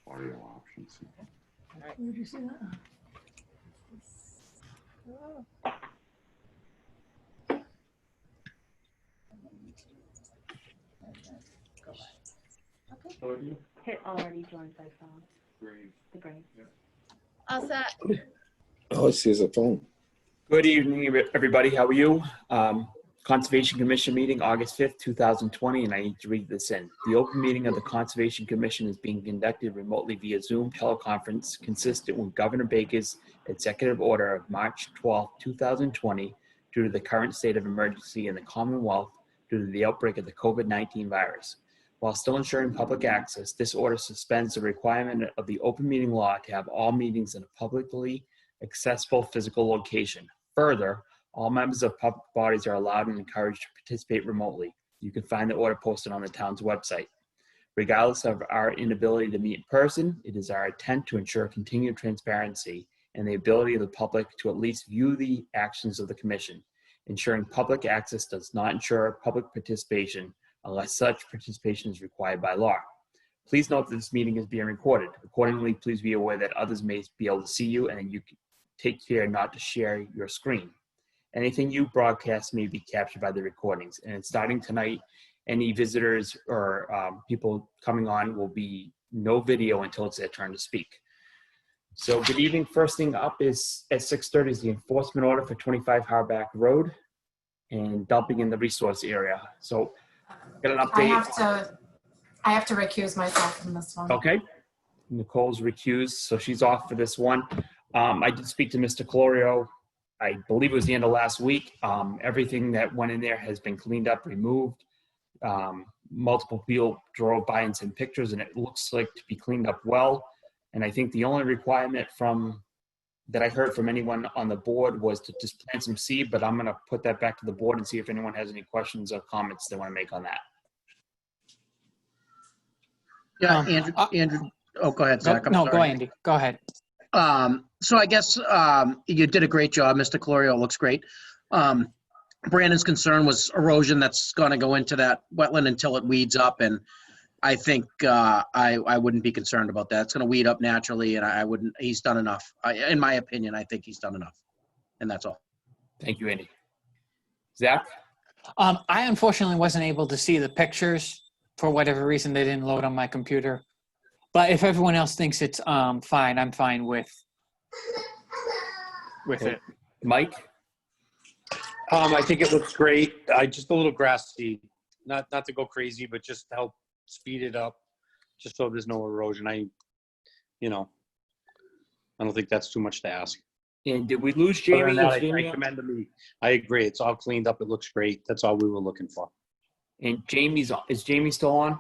audio options. Did you see that? Oh. Okay. Hit already joined by phone. Great. The green. All set. All I see is a phone. Good evening, everybody. How are you? Conservation Commission meeting, August 5th, 2020, and I need to read this in. The open meeting of the Conservation Commission is being conducted remotely via Zoom teleconference consistent with Governor Baker's executive order of March 12th, 2020, due to the current state of emergency in the Commonwealth due to the outbreak of the COVID-19 virus. While still ensuring public access, this order suspends the requirement of the open meeting law to have all meetings in a publicly accessible physical location. Further, all members of public bodies are allowed and encouraged to participate remotely. You can find the order posted on the town's website. Regardless of our inability to meet in person, it is our intent to ensure continued transparency and the ability of the public to at least view the actions of the Commission. Ensuring public access does not ensure public participation unless such participation is required by law. Please note that this meeting is being recorded. Accordingly, please be aware that others may be able to see you, and you can take care not to share your screen. Anything you broadcast may be captured by the recordings. And starting tonight, any visitors or people coming on will be no video until it's their turn to speak. So good evening. First thing up is at 6:30 is the enforcement order for 25 Harback Road and dumping in the resource area. So get an update. I have to recuse myself from this one. Okay. Nicole's recused, so she's off for this one. I did speak to Mr. Clorio. I believe it was the end of last week. Everything that went in there has been cleaned up, removed. Multiple people drove by and sent pictures, and it looks like to be cleaned up well. And I think the only requirement that I heard from anyone on the board was to just plant some seed, but I'm gonna put that back to the board and see if anyone has any questions or comments they wanna make on that. Yeah, Andrew. Oh, go ahead, Zach. I'm No, sorry. go, Andy. Go ahead. So I guess you did a great job, Mr. Clorio. Looks great. Brandon's concern was erosion that's going to go into that wetland until it weeds up, and I think I wouldn't be concerned about that. It's going to weed up naturally, and I wouldn't. He's done enough, in my opinion. I think he's done enough, and that's all. Thank you, Andy. Zach? I unfortunately wasn't able to see the pictures for whatever reason. They didn't load on my computer. But if everyone else thinks it's fine, I'm fine with it. Mike? I think it looks great. Just a little grass seed, not to go crazy, but just to help speed it up, just so there's no erosion. I don't think that's too much to ask. And did we lose Other Jamie? than that, I commend him. I agree. It's all cleaned up. It looks great. That's all we were looking for. And is Jamie still on?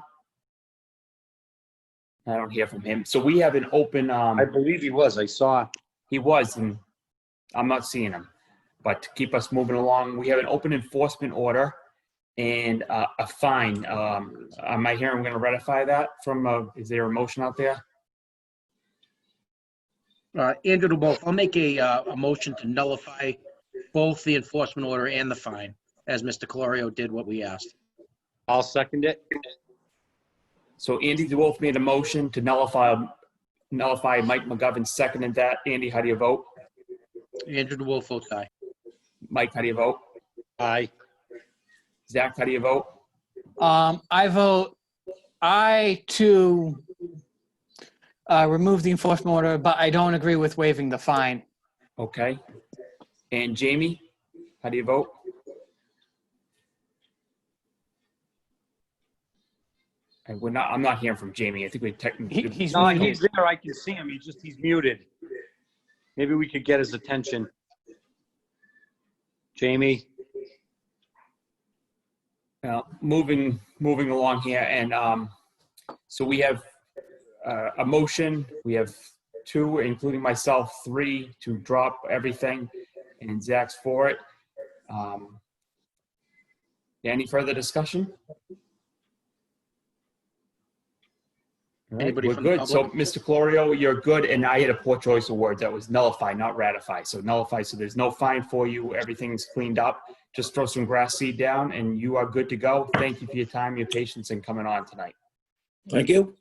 I don't hear from him. So we have an open. I believe he was. I saw. He was, and I'm not seeing him. But to keep us moving along, we have an open enforcement order and a fine. Am I hearing we're going to ratify that from? Is there a motion out there? Andrew, to both. I'll make a motion to nullify both the enforcement order and the fine, as Mr. Clorio did what we asked. I'll second it. So Andy DeWolf made a motion to nullify Mike McGovern seconded that. Andy, how do you vote? Andrew DeWolf votes aye. Mike, how do you vote? Aye. Zach, how do you vote? I vote aye to remove the enforcement order, but I don't agree with waiving the fine. Okay. And Jamie, how do you vote? And I'm not hearing from Jamie. I think we technically. He's No, muted. he's there. I can see him. He's muted. Maybe we could get his attention. Jamie. Moving along here, and so we have a motion. We have 2, including myself, 3 to drop everything, and Zach's for it. Any further discussion? All right, Anybody we're from the good. So, public? Mr. Clorio, you're good, and I had a poor choice of words. That was nullify, not ratify. So nullify. So there's no fine for you. Everything's cleaned up. Just throw some grass seed down, and you are good to go. Thank you for your time, your patience, and coming on tonight. Thank you.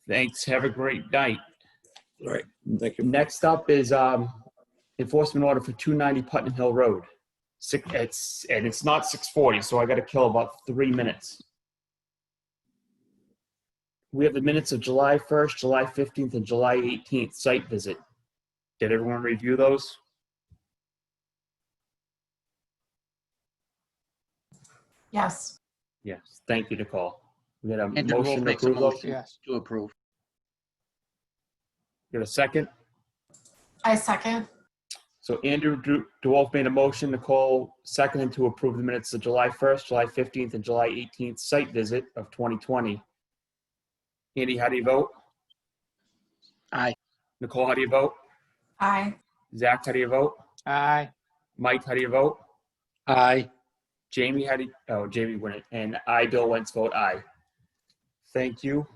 Thanks. Have a great night. All right, thank you. Next up is enforcement order for 290 Putnam Hill Road. It's not 6:40, so I got to kill about 3 minutes. We have the minutes of July 1st, July 15th, and July 18th site visit. Did everyone review those? Yes. Yes. Thank you, Nicole. We got a Andrew DeWolf motion to makes a approve those. motion Yes. to approve. Got a second? I second. So Andrew DeWolf made a motion, Nicole seconded to approve the minutes of July 1st, July 15th, and July 18th site visit of 2020. Andy, how do you vote? Aye. Nicole, how do you vote? Aye. Zach, how do you vote? Aye. Mike, how do you vote? Aye. Jamie, how do you, oh, Jamie win it. And I, Bill Wentz, vote aye. Thank you.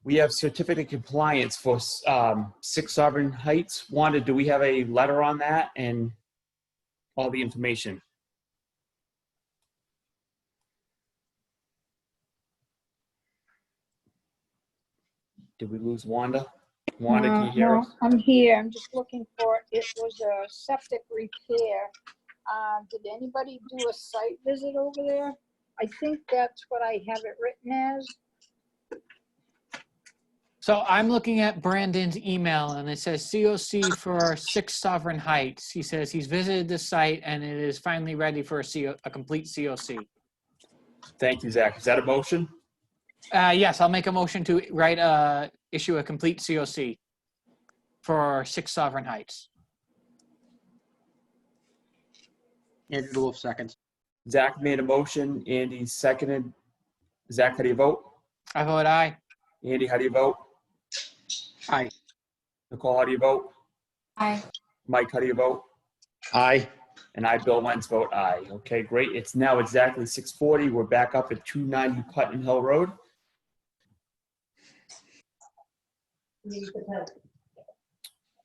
We have certificate of compliance for 6 Sovereign Heights. Wanda, do we have a letter on that and all the information? Did we lose Wanda? Wanda, can you hear No, us? I'm here. I'm just looking for, it was a septic repair. Did anybody do a site visit over there? I think that's what I have it written as. So I'm looking at Brandon's email and it says COC for 6 Sovereign Heights. He says he's visited the site and it is finally ready for a complete COC. Thank you, Zach. Is that a motion? Yes, I'll make a motion to issue a complete COC for 6 Sovereign Heights. Andrew DeWolf seconds. Zach made a motion. Andy seconded. Zach, how do you vote? I vote aye. Andy, how do you vote? Aye. Nicole, how do you vote? Aye. Mike, how do you vote? Aye. And I, Bill Wentz, vote aye. Okay, great. It's now exactly 6:40. We're back up at 290 Putnam Hill Road. Do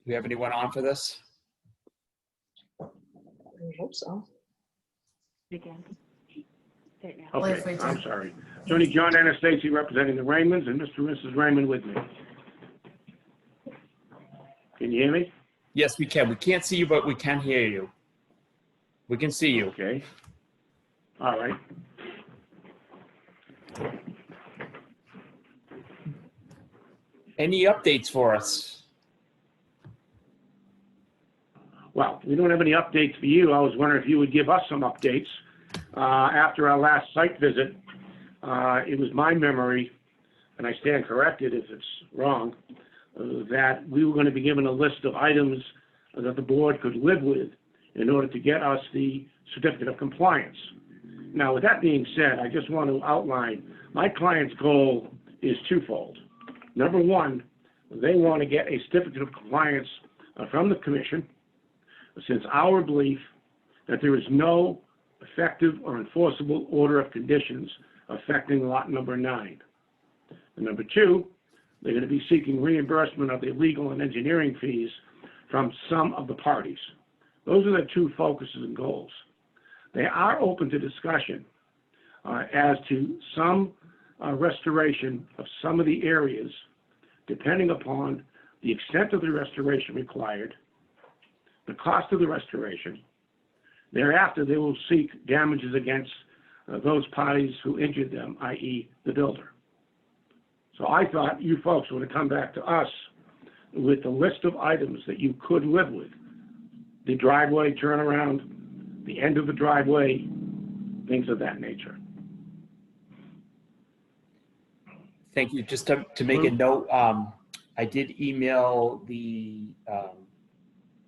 we have anyone on for this? I hope so. Again. There you go. Believe Okay, we do. I'm sorry. Attorney John Anastasi representing the Raymonds and Mr. and Mrs. Raymond with me. Can you hear me? Yes, we can. We can't see you, but we can hear you. We can see you. Okay. All right. Any updates for us? Well, we don't have any updates for you. I was wondering if you would give us some updates. After our last site visit, it was my memory, and I stand corrected if it's wrong, that we were going to be given a list of items that the board could live with in order to get us the certificate of compliance. Now, with that being said, I just want to outline my client's goal is twofold. Number one, they want to get a certificate of compliance from the commission, since our belief that there is no effective or enforceable order of conditions affecting lot number 9. And number two, they're going to be seeking reimbursement of the legal and engineering fees from some of the parties. Those are the two focuses and goals. They are open to discussion as to some restoration of some of the areas, depending upon the extent of the restoration required, the cost of the restoration. Thereafter, they will seek damages against those parties who injured them, i.e. the builder. So I thought you folks would have come back to us with a list of items that you could live with. The driveway turnaround, the end of the driveway, things of that nature. Thank you. Just to make a note, I did email the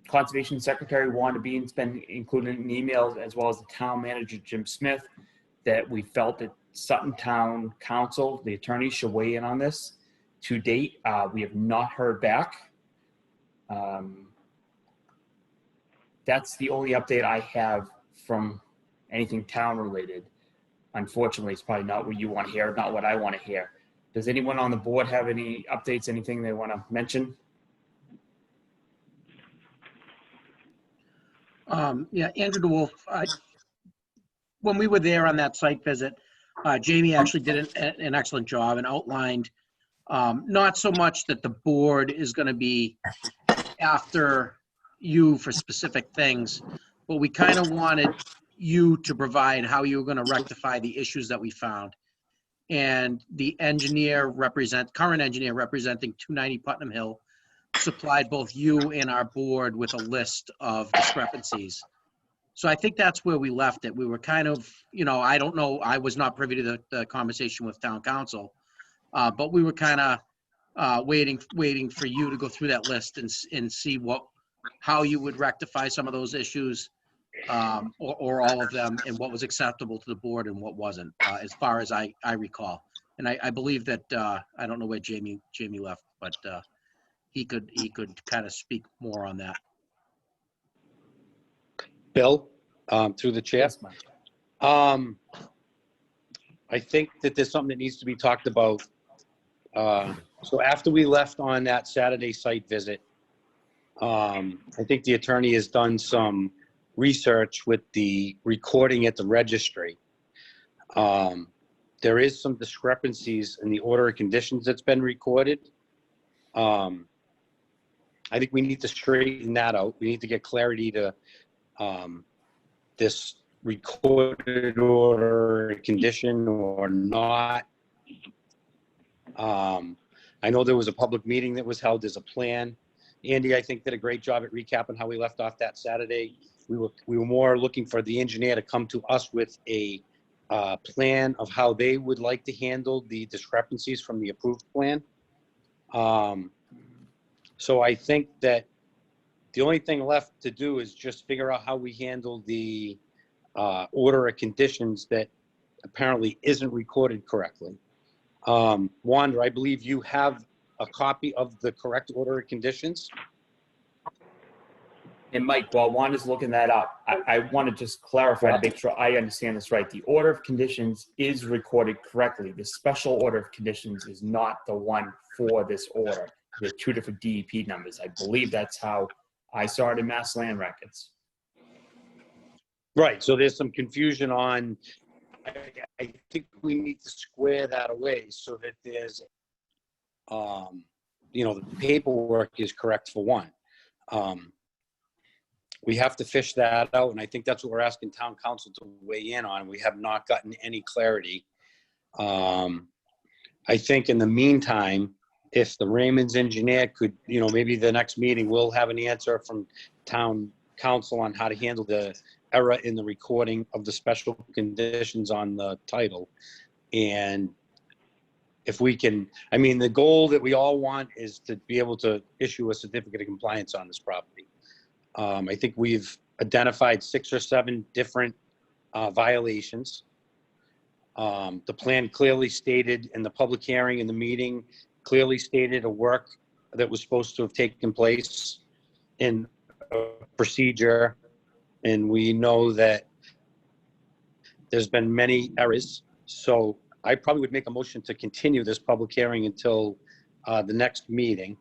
Conservation Secretary, Wanda Bean's been included in emails, as well as the Town Manager, Jim Smith, that we felt that Sutton Town Council, the attorneys, should weigh in on this. To date, we have not heard back. That's the only update I have from anything town related. Unfortunately, it's probably not what you want to hear, not what I want to hear. Does anyone on the board have any updates, anything they want to mention? Yeah, Andrew DeWolf, when we were there on that site visit, Jamie actually did an excellent job and outlined, not so much that the board is going to be after you for specific things, but we kind of wanted you to provide how you were going to rectify the issues that we found. And the current engineer representing 290 Putnam Hill supplied both you and our board with a list of discrepancies. So I think that's where we left it. We were kind of, I don't know, I was not privy to the conversation with town council, but we were kind of waiting for you to go through that list and see how you would rectify some of those issues, or all of them, and what was acceptable to the board and what wasn't, as far as I recall. And I believe that, I don't know where Jamie left, but he could kind of speak more on that. Bill, through the chair. Yes, Mike. I think that there's something that needs to be talked about. So after we left on that Saturday site visit, I think the attorney has done some research with the recording at the registry. There is some discrepancies in the order of conditions that's been recorded. I think we need to straighten that out. We need to get clarity to this recorded order condition or not. I know there was a public meeting that was held. There's a plan. Andy, I think, did a great job at recapping how we left off that Saturday. We were more looking for the engineer to come to us with a plan of how they would like to handle the discrepancies from the approved plan. So I think that the only thing left to do is just figure out how we handle the order of conditions that apparently isn't recorded correctly. Wanda, I believe you have a copy of the correct order of conditions. And Mike, while Wanda's looking that up, I want to just clarify to make sure I understand this right. The order of conditions is recorded correctly. The special order of conditions is not the one for this order. There are two different DEP numbers. I believe that's how I saw it in Mass Land Records. Right, so there's some confusion on, I think we need to square that away so that there's, the paperwork is correct for one. We have to fish that out, and I think that's what we're asking town council to weigh in on. We have not gotten any clarity. I think in the meantime, if the Raymond's engineer could, maybe the next meeting, we'll have an answer from town council on how to handle the error in the recording of the special conditions on the title. And if we can, the goal that we all want is to be able to issue a certificate of compliance on this property. I think we've identified 6 or 7 different violations. The plan clearly stated in the public hearing in the meeting, clearly stated a work that was supposed to have taken place in a procedure. And we know that there's been many errors. So I probably would make a motion to continue this public hearing until the next meeting,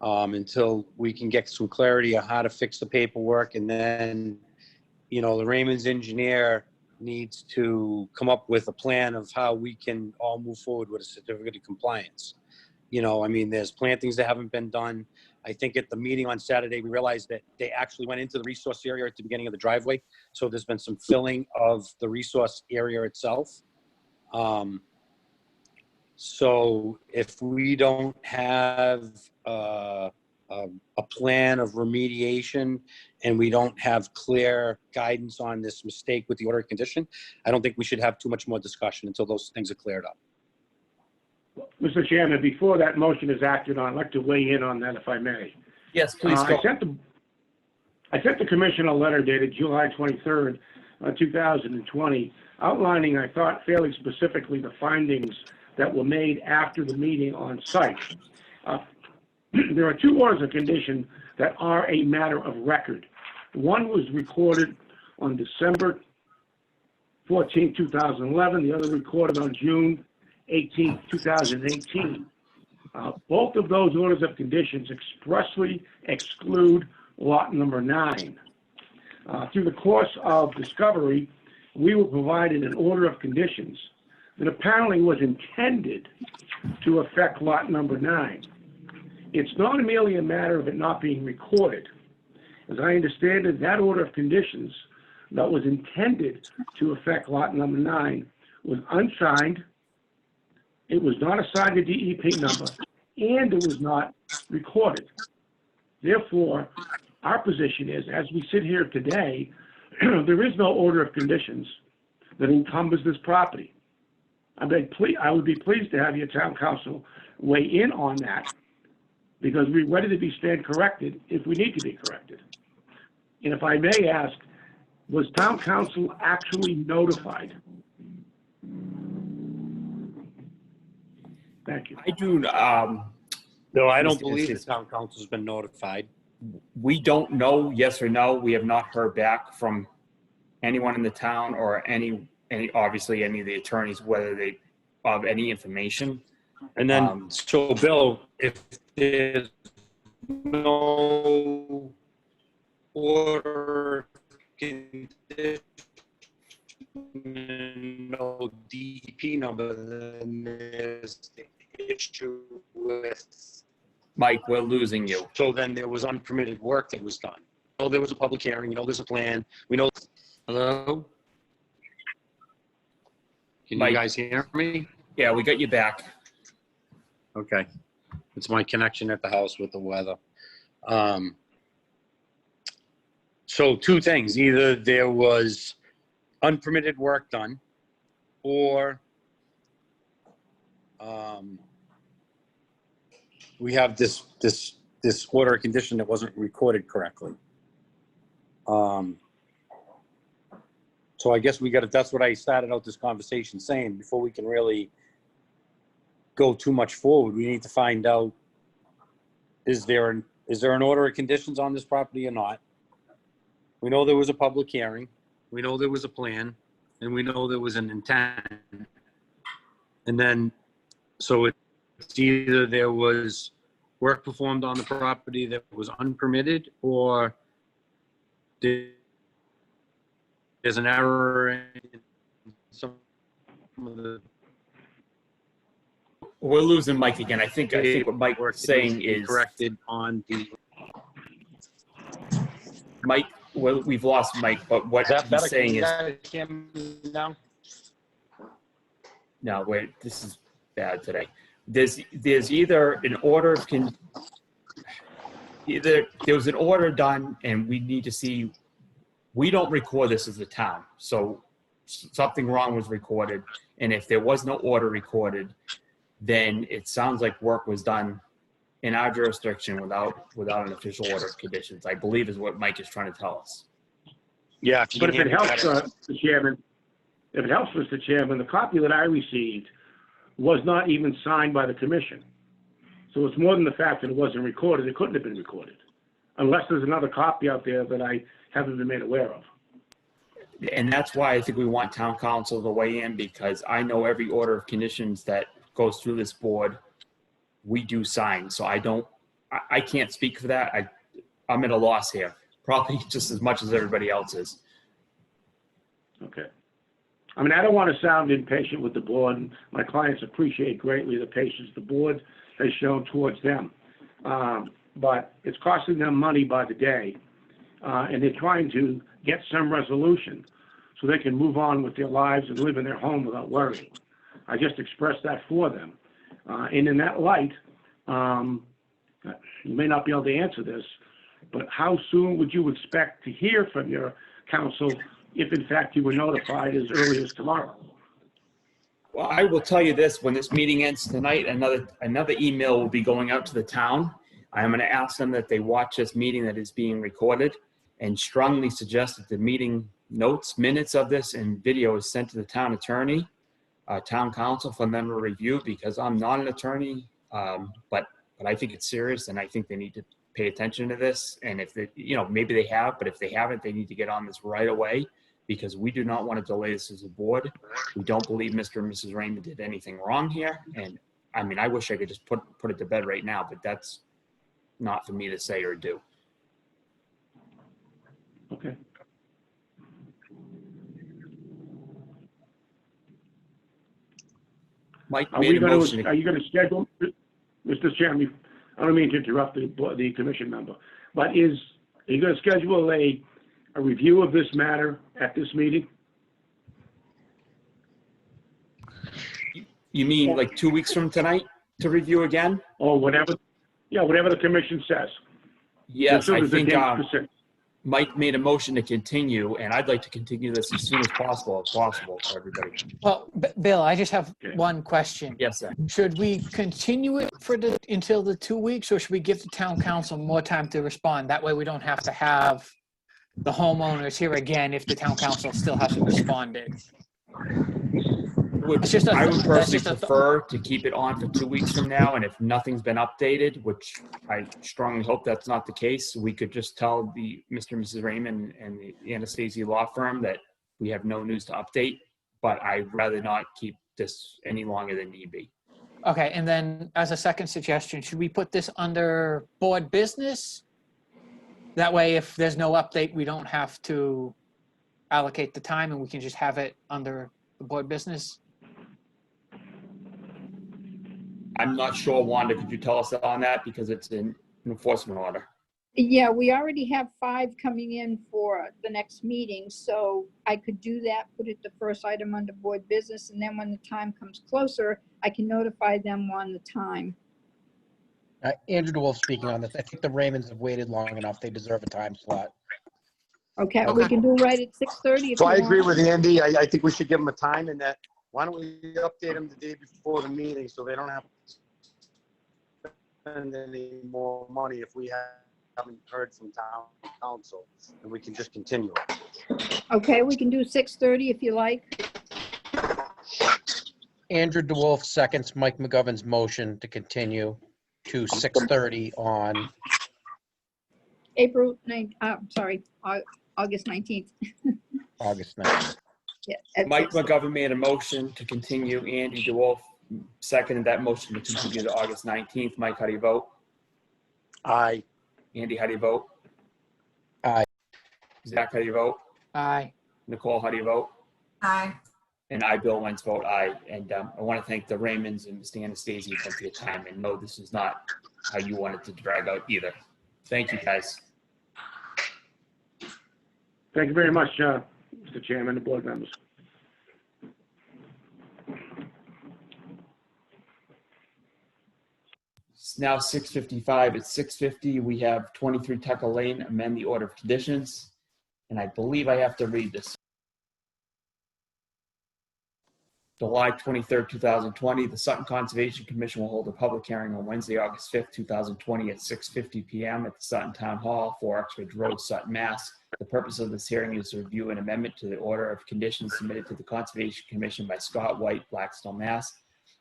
until we can get some clarity on how to fix the paperwork. And then, the Raymond's engineer needs to come up with a plan of how we can all move forward with a certificate of compliance. There's plantings that haven't been done. I think at the meeting on Saturday, we realized that they actually went into the resource area at the beginning of the driveway. So there's been some filling of the resource area itself. So if we don't have a plan of remediation and we don't have clear guidance on this mistake with the order of condition, I don't think we should have too much more discussion until those things are cleared up. Mr. Chairman, before that motion is acted on, I'd like to weigh in on that if I may. Yes, please go. I sent the commission a letter dated July 23rd, 2020, outlining, I thought, fairly specifically the findings that were made after the meeting on site. There are 2 orders of condition that are a matter of record. One was recorded on December 14, 2011. The other recorded on June 18, 2018. Both of those orders of conditions expressly exclude lot number 9. Through the course of discovery, we were provided an order of conditions that apparently was intended to affect lot number 9. It's not merely a matter of it not being recorded. As I understand it, that order of conditions that was intended to affect lot number 9 was unsigned, it was not assigned a DEP number, and it was not recorded. Therefore, our position is, as we sit here today, there is no order of conditions that encumbers this property. I would be pleased to have your town council weigh in on that, because we're ready to be stand corrected if we need to be corrected. And if I may ask, was town council actually notified? Thank you. I do, No, I don't Mr. believe the Inces. town council's been notified. we don't know, yes or no. We have not heard back from anyone in the town or any obviously any of the attorneys, whether they have any information. And then, so Bill, if there's no order, no DEP number, then there's the issue with, Mike, we're losing you. so then there was unpermitted work that was done. Oh, there was a public hearing, there's a plan, we know. Hello? Can Mike. you guys hear me? Yeah, we got you back. Okay. It's my connection at the house with the weather. So two things, either there was unpermitted work done or we have this order of condition that wasn't recorded correctly. So I guess that's what I started out this conversation saying, before we can really go too much forward, we need to find out, is there an order of conditions on this property or not? We know there was a public hearing, we know there was a plan, and we know there was an intent. And then, so it's either there was work performed on the property that was unpermitted, or there's an error in some of the. We're losing Mike again. I think what Mike was saying is, Corrected on the. Mike, well, we've lost Mike, but what he's saying is, no, wait, this is bad today. There's either an order of either there was an order done and we need to see, we don't record this as a town, so something wrong was recorded, and if there was no order recorded, then it sounds like work was done in our jurisdiction without an official order of conditions, I believe is what Mike is trying to tell us. Yeah. But if it helps, Mr. Chairman, the copy that I received was not even signed by the commission. So it's more than the fact that it wasn't recorded. It couldn't have been recorded, unless there's another copy out there that I haven't been made aware of. And that's why I think we want town council to weigh in, because I know every order of conditions that goes through this board, we do sign. So I can't speak for that. I'm at a loss here, probably just as much as everybody else is. Okay. I mean, I don't want to sound impatient with the board, and my clients appreciate greatly the patience the board has shown towards them. But it's costing them money by the day, and they're trying to get some resolution so they can move on with their lives and live in their home without worrying. I just expressed that for them. And in that light, you may not be able to answer this, but how soon would you expect to hear from your counsel if in fact you were notified as early as tomorrow? Well, I will tell you this, when this meeting ends tonight, another email will be going out to the town. I'm going to ask them that they watch this meeting that is being recorded, and strongly suggest that the meeting minutes of this and video is sent to the town attorney, town council, for them to review, because I'm not an attorney, but I think it's serious, and I think they need to pay attention to this. And if they, maybe they have, but if they haven't, they need to get on this right away, because we do not want to delay this as a board. We don't believe Mr. and Mrs. Raymond did anything wrong here. And I mean, I wish I could just put it to bed right now, but that's not for me to say or do. Okay. Mike Are made we a gonna, motion. are you gonna schedule, Mr. Chairman, I don't mean to interrupt the commission member, but are you gonna schedule a review of this matter at this meeting? You mean like 2 weeks from tonight to review again? Or whatever, yeah, whatever the commission says. Yes, As soon I as the think date's specific. Mike made a motion to continue, and I'd like to continue this as soon as possible, if possible, for everybody. Well, Bill, I just have Okay. one question. Yes, sir. Should we continue it until the 2 weeks, or should we give the town council more time to respond? That way we don't have to have the homeowners here again if the town council still hasn't responded. It's just I would that's personally just a thought. prefer to keep it on for 2 weeks from now, and if nothing's been updated, which I strongly hope that's not the case, we could just tell the Mr. and Mrs. Raymond and the Anastasia law firm that we have no news to update, but I'd rather not keep this any longer than need be. Okay, and then as a second suggestion, should we put this under board business? That way, if there's no update, we don't have to allocate the time and we can just have it under the board business. I'm not sure, Wanda, could you tell us on that, because it's an enforcement order? Yeah, we already have 5 coming in for the next meeting, so I could do that, put it the first item under board business, and then when the time comes closer, I can notify them on the time. Andrew DeWolf speaking on this. I think the Raymonds have waited long enough. They deserve a time slot. Okay, we can do right at 6:30 if So you I agree want. with Andy. I think we should give them a time, and that, why don't we update them the day before the meeting so they don't have to spend any more money if we haven't heard from town council, and we can just continue it. Okay, we can do 6:30 if you like. Andrew DeWolf seconds Mike McGovern's motion to continue to 6:30 on, August 19th. August 9th. Yeah, at Mike 6:30. McGovern made a motion to continue. Andy DeWolf seconded that motion to continue to August 19th. Mike, how do you vote? Aye. Andy, how do you vote? Aye. Zach, how do you vote? Aye. Nicole, how do you vote? Aye. And I, Bill Wentz, vote aye. And I want to thank the Raymonds and Mr. Anastasia for your time. And no, this is not how you wanted to drag out either. Thank you, guys. Thank you very much, Mr. Chairman and board members. It's now 6:55. At 6:50, we have 23 Tucker Lane, amend the order of conditions. And I believe I have to read this. July 23rd, 2020, the Sutton Conservation Commission will hold a public hearing on Wednesday, August 5th, 2020 at 6:50 p.m. at the Sutton Town Hall, 4 Uxbridge Road, Sutton, Mass. The purpose of this hearing is to review an amendment to the order of conditions submitted to the Conservation Commission by Scott White, Blackstone, Mass.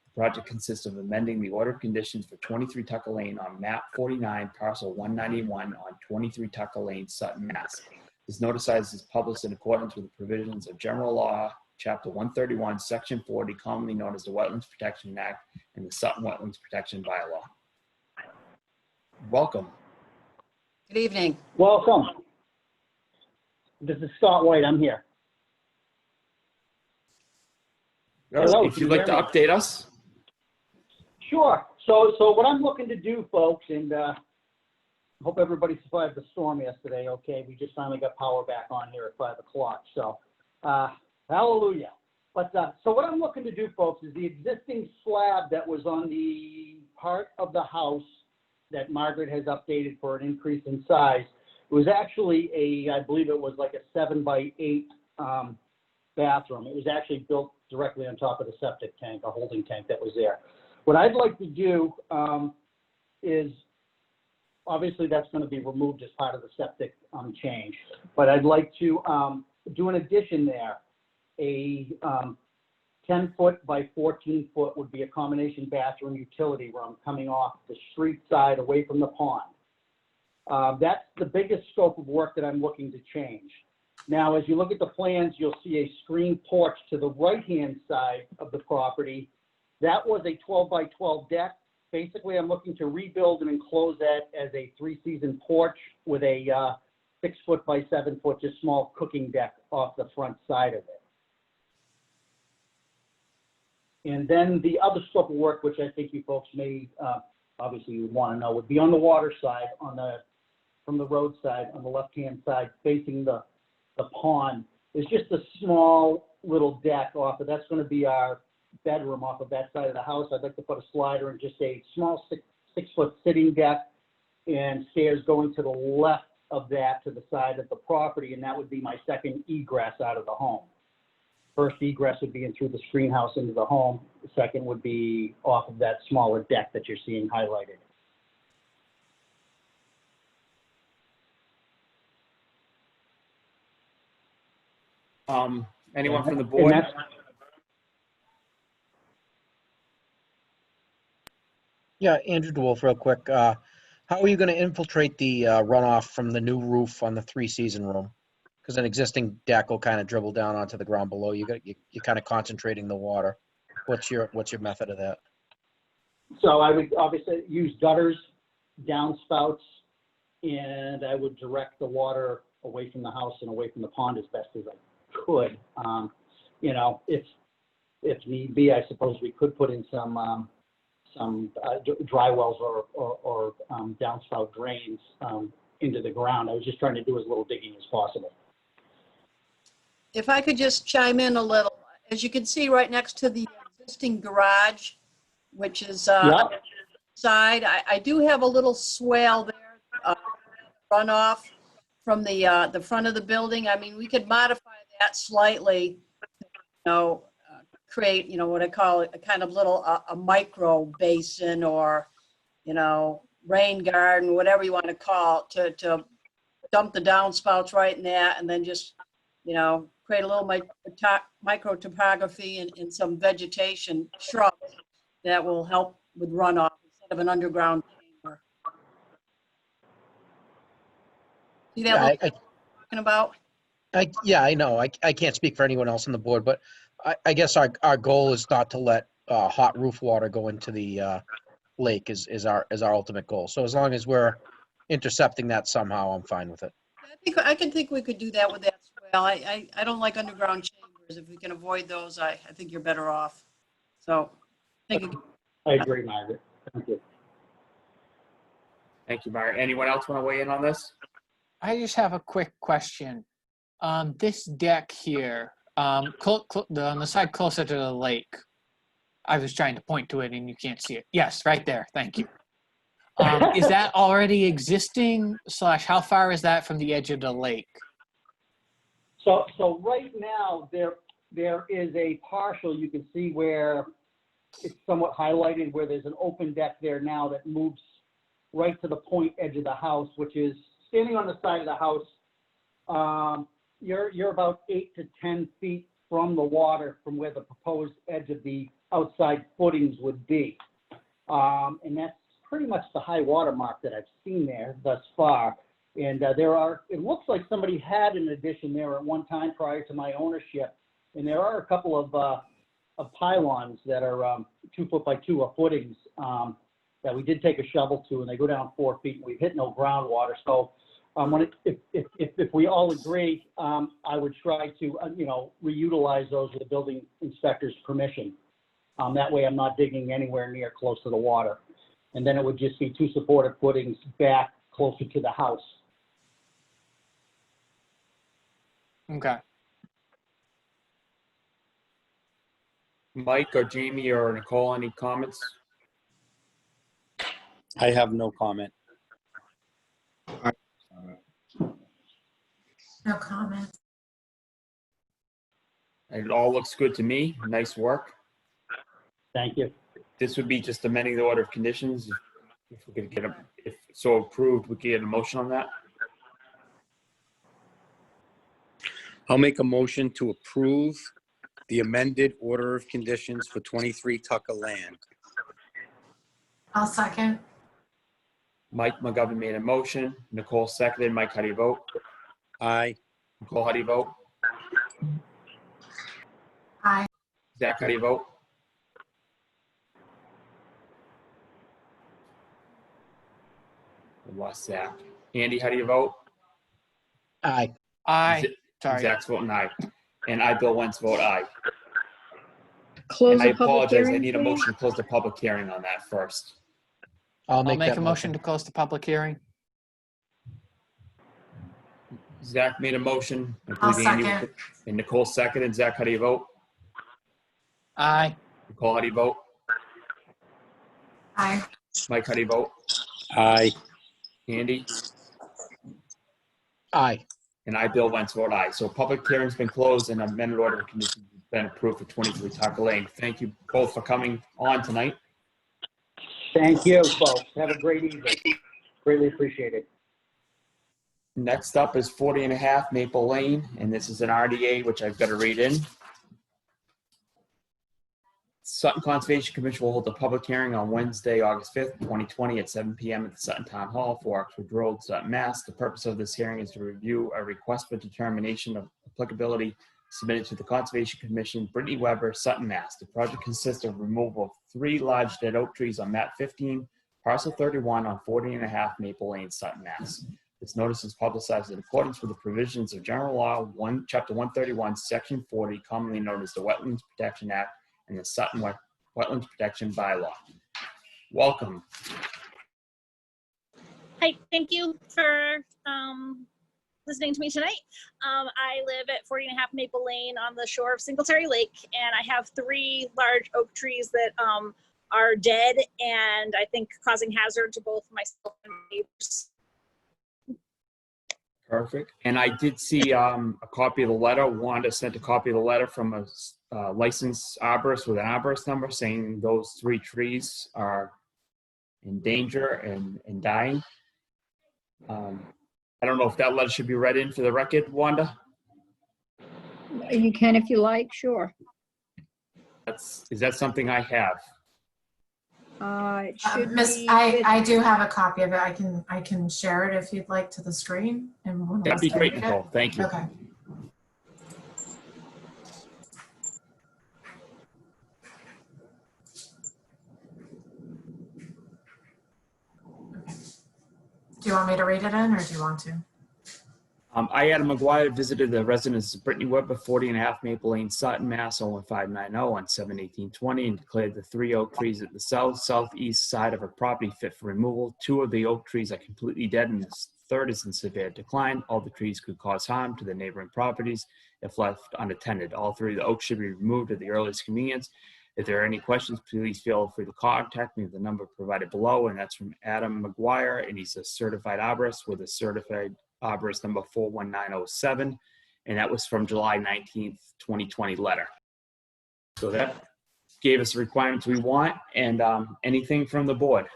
The project consists of amending the order of conditions for 23 Tucker Lane on map 49, parcel 191 on 23 Tucker Lane, Sutton, Mass. This notice is published in accordance with the provisions of General Law, Chapter 131, Section 40, commonly known as the Wetlands Protection Act and the Sutton Wetlands Protection Bylaw. Welcome. Good evening. Welcome. This is Scott White. I'm here. Hello, If you'd like to update us. Sure. So what I'm looking to do, folks, and hope everybody survived the storm yesterday. Okay, we just finally got power back on here at 5 o'clock. So hallelujah. But so what I'm looking to do, folks, is the existing slab that was on the part of the house that Margaret has updated for an increase in size. It was actually I believe it was like a 7x8 bathroom. It was actually built directly on top of the septic tank, a holding tank that was there. What I'd like to do is, obviously that's going to be removed as part of the septic change, but I'd like to do an addition there. A 10-foot by 14-foot would be a combination bathroom utility room coming off the street side away from the pond. That's the biggest scope of work that I'm looking to change. Now, as you look at the plans, you'll see a screen porch to the right-hand side of the property. That was a 12 by 12 deck. Basically, I'm looking to rebuild and enclose that as a 3-season porch with a 6-foot by 7-foot, just small cooking deck off the front side of it. And then the other scope of work, which I think you folks may, obviously you want to know, would be on the water side, from the roadside, on the left-hand side, facing the pond. There's just a small little deck off, but that's going to be our bedroom off of that side of the house. I'd like to put a slider and just a small 6-foot sitting deck and stairs going to the left of that to the side of the property, and that would be my second egress out of the home. First egress would be in through the screen house into the home. The second would be off of that smaller deck that you're seeing highlighted. Anyone from the And board? that's- Yeah, Andrew DeWolf, real quick. How are you going to infiltrate the runoff from the new roof on the three-season room? Because an existing deck will kind of dribble down onto the ground below. You're kind of concentrating the water. What's your method of that? So I would obviously use gutters, downspouts, and I would direct the water away from the house and away from the pond as best as I could. You know, if need be, I suppose we could put in some dry wells or downspout drains into the ground. I was just trying to do as little digging as possible. If I could just chime in a little, as you can see right next to the existing garage, which is Yeah. side, I do have a little swale there, runoff from the front of the building. I mean, we could modify that slightly, create, what I call it, a kind of little, a micro basin or, rain garden, whatever you want to call it, to dump the downspouts right in there and then just, create a little micro topography and some vegetation shrubs that will help with runoff instead of an underground chamber. See that what I'm talking about? I know. I can't speak for anyone else on the board, but I guess our goal is not to let hot roof water go into the lake is our ultimate goal. So as long as we're intercepting that somehow, I'm fine with it. I can think we could do that with that swale. I don't like underground chambers. If we can avoid those, I think you're better off. So, thank you. I agree, Margaret. Thank you. Thank you, Margaret. Anyone else want to weigh in on this? I just have a quick question. This deck here, on the side closer to the lake, I was trying to point to it and you can't see it. Yes, right there. Thank you. Is that already existing / how far is that from the edge of the lake? So right now, there is a partial, you can see where it's somewhat highlighted, where there's an open deck there now that moves right to the point edge of the house, which is standing on the side of the house. You're about 8 to 10 feet from the water from where the proposed edge of the outside footings would be. And that's pretty much the high water mark that I've seen there thus far. And it looks like somebody had an addition there at one time prior to my ownership. And there are a couple of pylons that are 2 foot by 2 footings that we did take a shovel to, and they go down 4 feet, and we've hit no groundwater. So if we all agree, I would try to, reutilize those with the building inspector's permission. That way I'm not digging anywhere near close to the water. And then it would just be 2 supported footings back closer to the house. Okay. Mike or Jamie or Nicole, any comments? I have no comment. No comment. It all looks good to me. Nice work. Thank you. This would be just amending the order of conditions. If we could get if so approved, we could get a motion on that. I'll make a motion to approve the amended order of conditions for 23 Tucker Land. I'll second. Mike McGovern made a motion. Nicole seconded. Mike, how do you vote? Aye. Nicole, how do you vote? Aye. Zach, how do you vote? I lost Zach. Andy, how do you vote? Aye. Aye. Sorry. Zach's voting aye. And I, Bill Wentz, vote aye. Close And I the public apologize, I hearing, need a please. motion to close the public hearing on that first. I'll I'll make make that a motion to close the public hearing. Zach made a motion. I I'll believe Andy second. and Nicole seconded. Zach, how do you vote? Aye. Nicole, how do you vote? Aye. Mike, how do you vote? Aye. Andy? Aye. And I, Bill Wentz, vote aye. So public hearing's been closed and amended order of conditions has been approved for 23 Tucker Lane. Thank you both for coming on tonight. Thank you, folks. Have a great evening. Greatly appreciated. Next up is 40 and a half Maple Lane, and this is an RDA, which I've got to read in. Sutton Conservation Commission will hold a public hearing on Wednesday, August 5th, 2020 at 7 p.m. at the Sutton Town Hall, 4 Oxford Road, Sutton, Mass. The purpose of this hearing is to review a request for determination of applicability submitted to the Conservation Commission, Brittany Weber, Sutton, Mass. The project consists of removal of 3 large dead oak trees on map 15, parcel 31 on 40 and a half Maple Lane, Sutton, Mass. This notice is publicized in accordance with the provisions of General Law Chapter 131, Section 40, commonly known as the Wetlands Protection Act, and the Sutton Wetlands Protection Bylaw. Welcome. Hi, thank you for listening to me tonight. I live at 40 and a half Maple Lane on the shore of Singletary Lake, and I have 3 large oak trees that are dead and I think causing hazard to both myself and neighbors. Perfect. And I did see a copy of the letter. Wanda sent a copy of the letter from a licensed arborist with an arborist number saying those 3 trees are in danger and dying. I don't know if that letter should be read into the record, Wanda? You can if you like, sure. Is that something I have? It should Miss, be. I do have a copy of it. I can share it if you'd like to the screen. And one of That'd us be can great, read it. Nicole. Thank you. Okay. Do you want me to read it in or do you want to? I, Adam McGuire, visited the residence of Brittany Weber, 40 and a half Maple Lane, Sutton, Mass. 01590 on 7/18/20 and declared the 3 oak trees at the southeast side of her property fit for removal. 2 of the oak trees are completely dead and the 3rd is in severe decline. All the trees could cause harm to the neighboring properties if left unattended. All 3 of the oaks should be removed at the earliest convenience. If there are any questions, please feel free to contact me at the number provided below, and that's from Adam McGuire, and he's a certified arborist with a certified arborist number 41907, and that was from July 19th, 2020 letter. So that gave us the requirements we want, and anything from the board.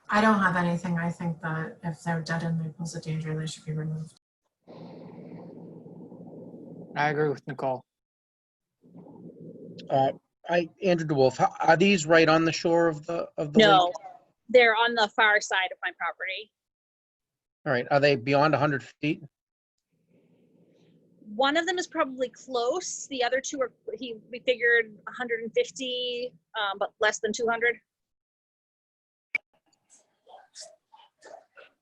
I don't have anything. I think that if they're dead and they pose a danger, they should be removed. I agree with Nicole. Andrew DeWolf, are these right on the shore of the No, lake? they're on the far side of my property. All right, are they beyond 100 feet? One of them is probably close. The other 2 are, we figured 150, but less than 200.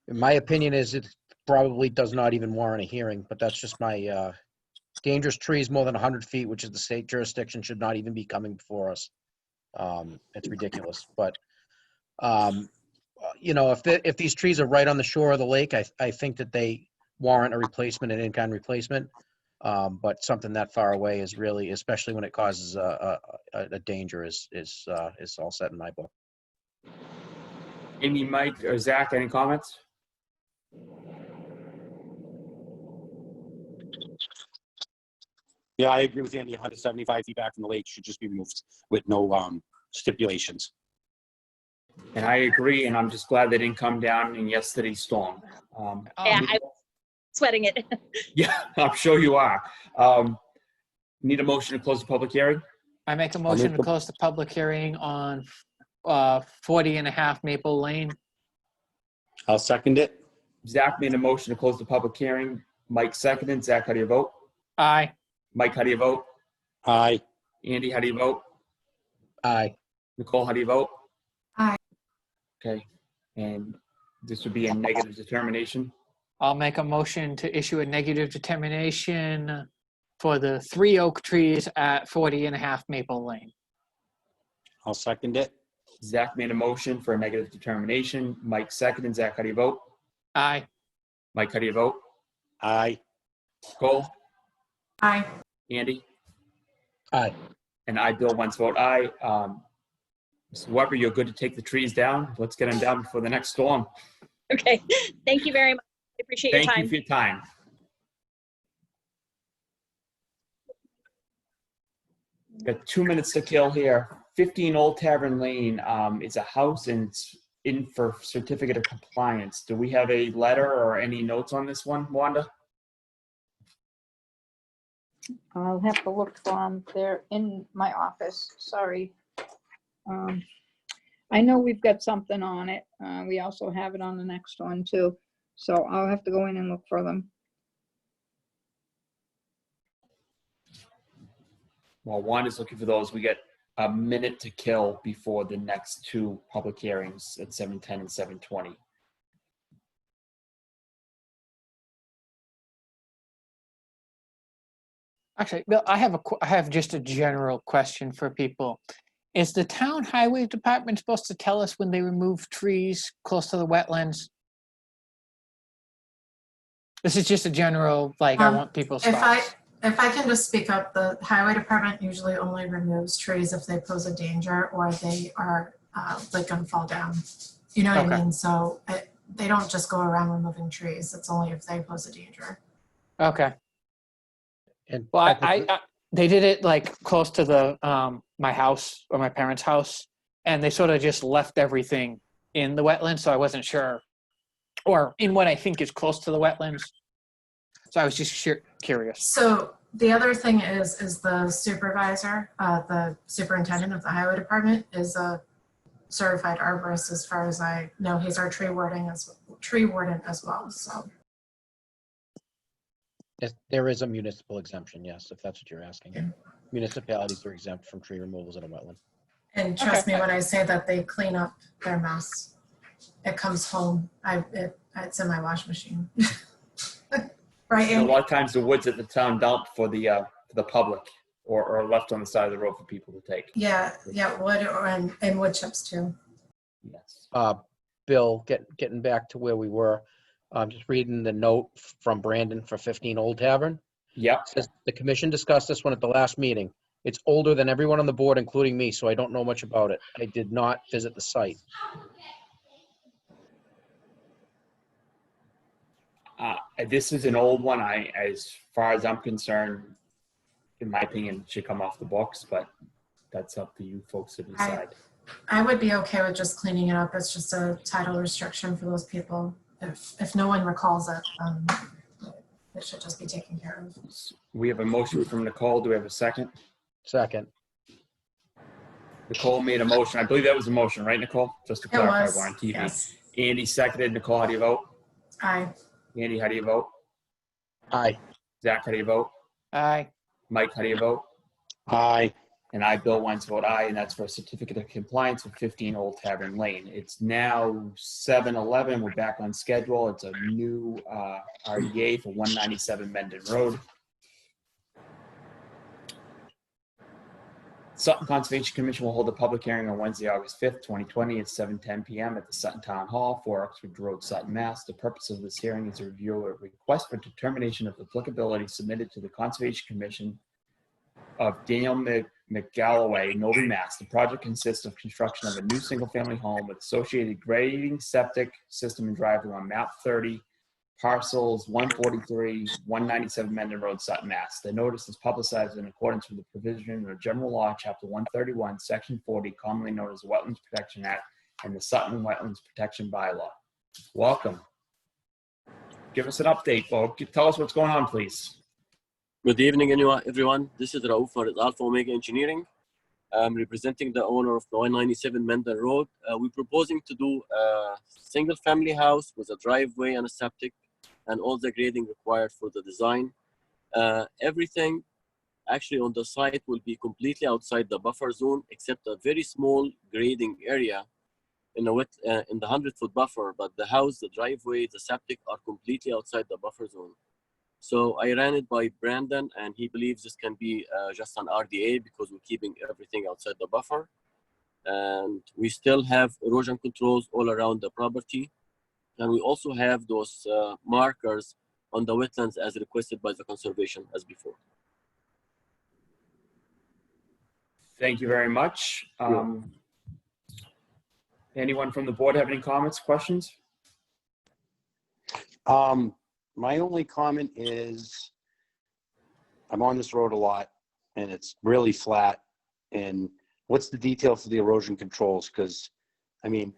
In my opinion is it probably does not even warrant a hearing, but that's just my, dangerous trees more than 100 feet, which is the state jurisdiction, should not even be coming before us. It's ridiculous, but, you know, if these trees are right on the shore of the lake, I think that they warrant a replacement, an in-kind replacement. But something that far away is really, especially when it causes a danger, is all set in my book. Amy, Mike, or Zach, any comments? Yeah, I agree with Andy. 175 feet back from the lake should just be removed with no stipulations. And I agree, and I'm just glad they didn't come down in yesterday's storm. Yeah, I'm sweating it. Yeah, I'm sure you are. Need a motion to close the public hearing? I make a motion to close the public hearing on 40 and a half Maple Lane. I'll second it. Zach made a motion to close the public hearing. Mike seconded. Zach, how do you vote? Aye. Mike, how do you vote? Aye. Andy, how do you vote? Aye. Nicole, how do you vote? Aye. Okay, and this would be a negative determination. I'll make a motion to issue a negative determination for the 3 oak trees at 40.5 Maple Lane. I'll second it. Zach made a motion for a negative determination. Mike seconded. Zach, how do you vote? Aye. Mike, how do you vote? Aye. Cole? Aye. Andy? Aye. And I, Bill, once vote aye. Mr. Weber, you're good to take the trees down. Let's get them down before the next storm. Okay, thank you very much. I appreciate your Thank time. you for your time. Got 2 minutes to kill here. 15 Old Tavern Lane is a house and it's in for certificate of compliance. Do we have a letter or any notes on this one, Wanda? I'll have to look for them. They're in my office, sorry. I know we've got something on it. We also have it on the next one too. So I'll have to go in and look for them. While Wanda's looking for those, we get a minute to kill before the next 2 public hearings at 7:10 and 7:20. Actually, Bill, I have just a general question for people. Is the town highway department supposed to tell us when they remove trees close to the wetlands? This is just a general, like, I want people's thoughts. If I can just speak up, the highway department usually only removes trees if they pose a danger or they are like gonna fall down. You know what I Okay. mean? So they don't just go around removing trees. It's only if they pose a danger. Okay. And Well, technically- they did it like close to the my house or my parents' house, and they sort of just left everything in the wetlands, so I wasn't sure, or in what I think is close to the wetlands. So I was just curious. So the other thing is the supervisor, the superintendent of the highway department is a certified arborist as far as I know. He's our tree warden as well, so. Yes, there is a municipal exemption, yes, if that's what you're asking. Municipalities are exempt from tree removals in a wetland. And trust me when I say that they clean up their mess. It comes home. It's in my wash machine. Right. And a lot of times the woods at the town dump for the public or left on the side of the road for people to take. Yeah, wood and wood chips too. Yes. Bill, getting back to where we were, just reading the note from Brandon for 15 Old Tavern. Yep. Says the commission discussed this one at the last meeting. It's older than everyone on the board, including me, so I don't know much about it. I did not visit the site. This is an old one. As far as I'm concerned, in my opinion, it should come off the books, but that's up to you folks to decide. I would be okay with just cleaning it up. It's just a title restriction for those people. If no one recalls it, it should just be taken care of. We have a motion from Nicole. Do we have a second? Second. Nicole made a motion. I believe that was a motion, right, Nicole? Just to It clarify, was, we're on TV. yes. Andy seconded. Nicole, how do you vote? Aye. Andy, how do you vote? Aye. Zach, how do you vote? Aye. Mike, how do you vote? Aye. And I, Bill, once vote aye, and that's for a certificate of compliance with 15 Old Tavern Lane. It's now 7:11. We're back on schedule. It's a new RDA for 197 Mendon Road. Sutton Conservation Commission will hold a public hearing on Wednesday, August 5th, 2020 at 7:10 p.m. at the Sutton Town Hall, 4 Oxford Road, Sutton, Mass. The purpose of this hearing is to review a request for determination of applicability submitted to the Conservation Commission of Daniel McGalloway, Novi, Mass. The project consists of construction of a new single-family home with associated grading, septic system, and driveway on map 30, parcels 143, 197 Mendon Road, Sutton, Mass. The notice is publicized in accordance with the provision of General Law, Chapter 131, Section 40, commonly known as the Wetlands Protection Act, and the Sutton Wetlands Protection Bylaw. Welcome. Give us an update, Bo. Tell us what's going on, please. Good evening, everyone. This is Raouf with Alpha Omega Engineering. I'm representing the owner of the 197 Mendon Road. We're proposing to do a single-family house with a driveway and a septic and all the grading required for the design. Everything actually on the site will be completely outside the buffer zone, except a very small grading area in the 100-foot buffer. But the house, the driveway, the septic are completely outside the buffer zone. So I ran it by Brandon, and he believes this can be just an RDA because we're keeping everything outside the buffer. And we still have erosion controls all around the property. And we also have those markers on the wetlands as requested by the conservation as before. Thank you very much. Anyone from the board have any comments, questions? My only comment is I'm on this road a lot and it's really flat. And what's the detail for the erosion controls? Because, I mean,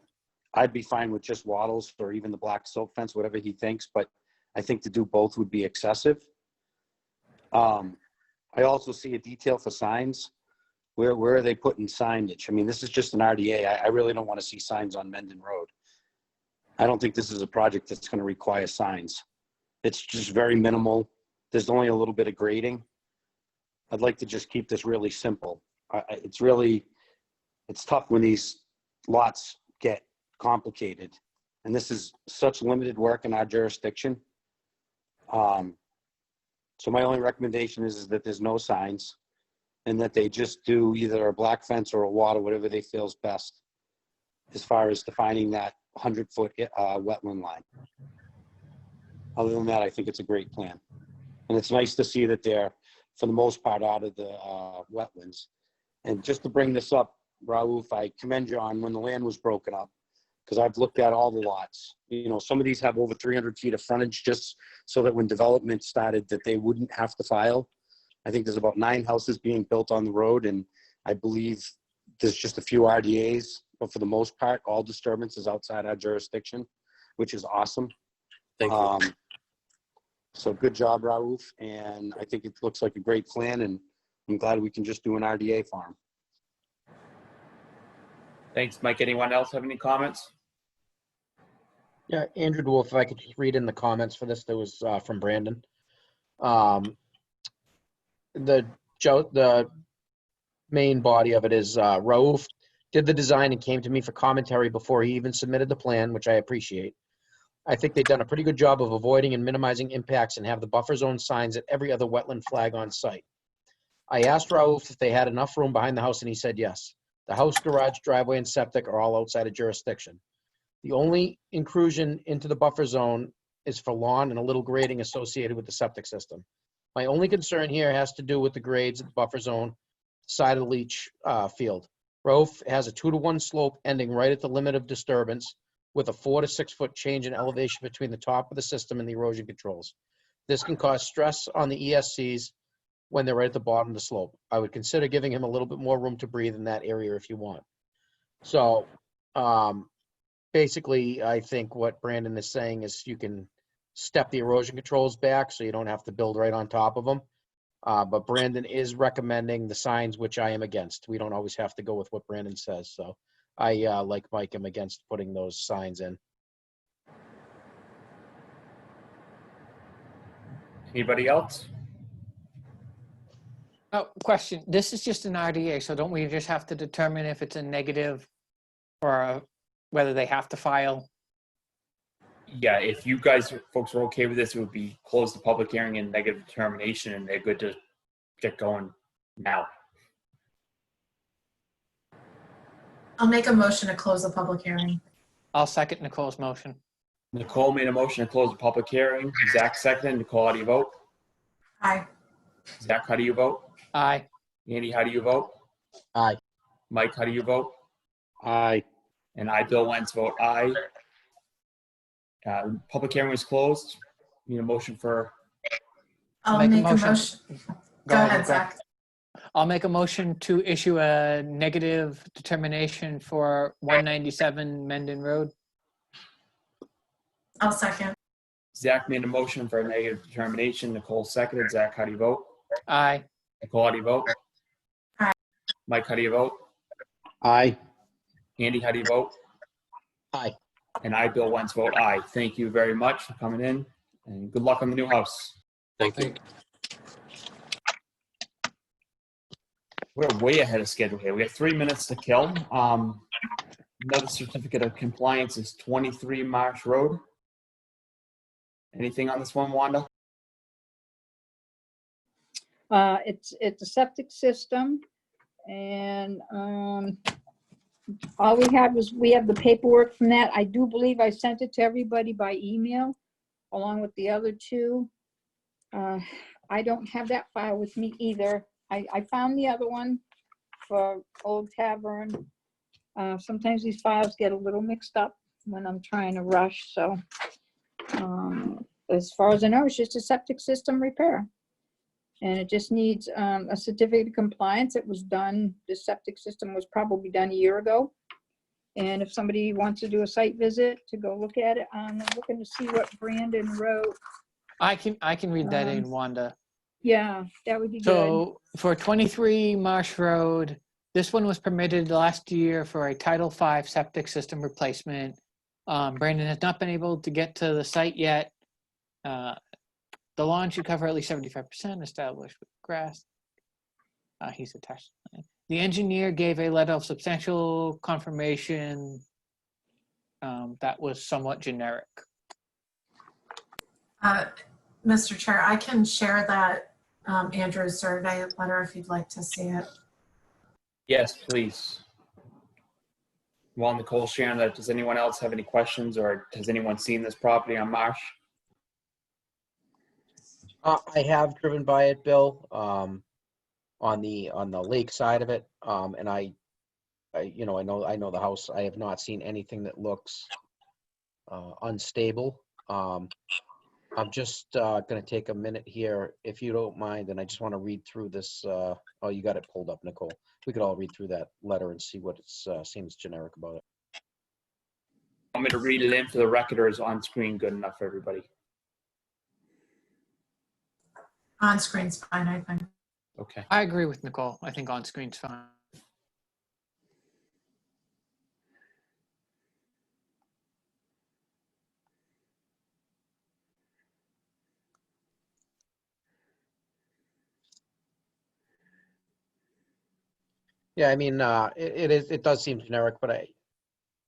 I'd be fine with just wattles or even the black silk fence, whatever he thinks, but I think to do both would be excessive. I also see a detail for signs. Where are they putting signage? I mean, this is just an RDA. I really don't want to see signs on Mendon Road. I don't think this is a project that's going to require signs. It's just very minimal. There's only a little bit of grading. I'd like to just keep this really simple. It's tough when these lots get complicated. And this is such limited work in our jurisdiction. So my only recommendation is that there's no signs and that they just do either a black fence or a water, whatever they feel is best as far as defining that 100-foot wetland line. Other than that, I think it's a great plan. And it's nice to see that they're, for the most part, out of the wetlands. And just to bring this up, Raouf, I commend you on when the land was broken up, because I've looked at all the lots. You know, some of these have over 300 feet of frontage just so that when development started that they wouldn't have to file. I think there's about 9 houses being built on the road, and I believe there's just a few RDAs, but for the most part, all disturbance is outside our jurisdiction, which is awesome. Thank you. So good job, Raouf, and I think it looks like a great plan, and I'm glad we can just do an RDA farm. Thanks, Mike. Anyone else have any comments? Yeah, Andrew Wolf, if I could just read in the comments for this, that was from Brandon. The main body of it is Raouf did the design and came to me for commentary before he even submitted the plan, which I appreciate. I think they've done a pretty good job of avoiding and minimizing impacts and have the buffer zone signs at every other wetland flag on site. I asked Raouf if they had enough room behind the house and he said yes. The house, garage, driveway, and septic are all outside of jurisdiction. The only intrusion into the buffer zone is for lawn and a little grading associated with the septic system. My only concern here has to do with the grades of the buffer zone side of the leach field. Raouf has a 2-to-1 slope ending right at the limit of disturbance with a 4 to 6 foot change in elevation between the top of the system and the erosion controls. This can cause stress on the ESCs when they're right at the bottom of the slope. I would consider giving him a little bit more room to breathe in that area if you want. So basically, I think what Brandon is saying is you can step the erosion controls back so you don't have to build right on top of them. But Brandon is recommending the signs, which I am against. We don't always have to go with what Brandon says. So I, like Mike, am against putting those signs in. Anybody else? Oh, question. This is just an RDA, so don't we just have to determine if it's a negative or whether they have to file? Yeah, if you guys, folks are okay with this, it would be close the public hearing and negative determination, and they're good to get going now. I'll make a motion to close the public hearing. I'll second Nicole's motion. Nicole made a motion to close the public hearing. Zach seconded. Nicole, how do you vote? Aye. Zach, how do you vote? Aye. Andy, how do you vote? Aye. Mike, how do you vote? Aye. And I, Bill Wentz, vote aye. Public hearing was closed. Need a motion for, I'll make a motion. Go ahead, Zach. I'll make a motion to issue a negative determination for 197 Mendon Road. I'll second. Zach made a motion for a negative determination. Nicole seconded. Zach, how do you vote? Aye. Nicole, how do you vote? Aye. Mike, how do you vote? Aye. Andy, how do you vote? Aye. And I, Bill Wentz, vote aye. Thank you very much for coming in, and good luck on the new house. Thank you. We're way ahead of schedule here. We have 3 minutes to kill. Another certificate of compliance is 23 Marsh Road. Anything on this one, Wanda? It's a septic system, and all we have is, we have the paperwork from that. I do believe I sent it to everybody by email, along with the other two. I don't have that file with me either. I found the other one for Old Tavern. Sometimes these files get a little mixed up when I'm trying to rush, so as far as I know, it's just a septic system repair. And it just needs a certificate of compliance. It was done, the septic system was probably done a year ago. And if somebody wants to do a site visit to go look at it, I'm looking to see what Brandon wrote. I can read that in, Wanda. Yeah, that would be good. So for 23 Marsh Road, this one was permitted last year for a Title V septic system replacement. Brandon has not been able to get to the site yet. The lawn should cover at least 75% established with grass. He's attached. The engineer gave a letter of substantial confirmation that was somewhat generic. Mr. Chair, I can share that Andrew's survey letter if you'd like to see it. Yes, please. While Nicole's sharing that, does anyone else have any questions, or has anyone seen this property on Marsh? I have driven by it, Bill, on the lake side of it, and I know the house. I have not seen anything that looks unstable. I'm just going to take a minute here, if you don't mind, and I just want to read through this. Oh, you got it pulled up, Nicole. We could all read through that letter and see what it seems generic about it. Want me to read it in for the record, or is on screen good enough for everybody? On screen's fine, I think. Okay. I agree with Nicole. I think on screen's fine. Yeah, I mean, it does seem generic, but I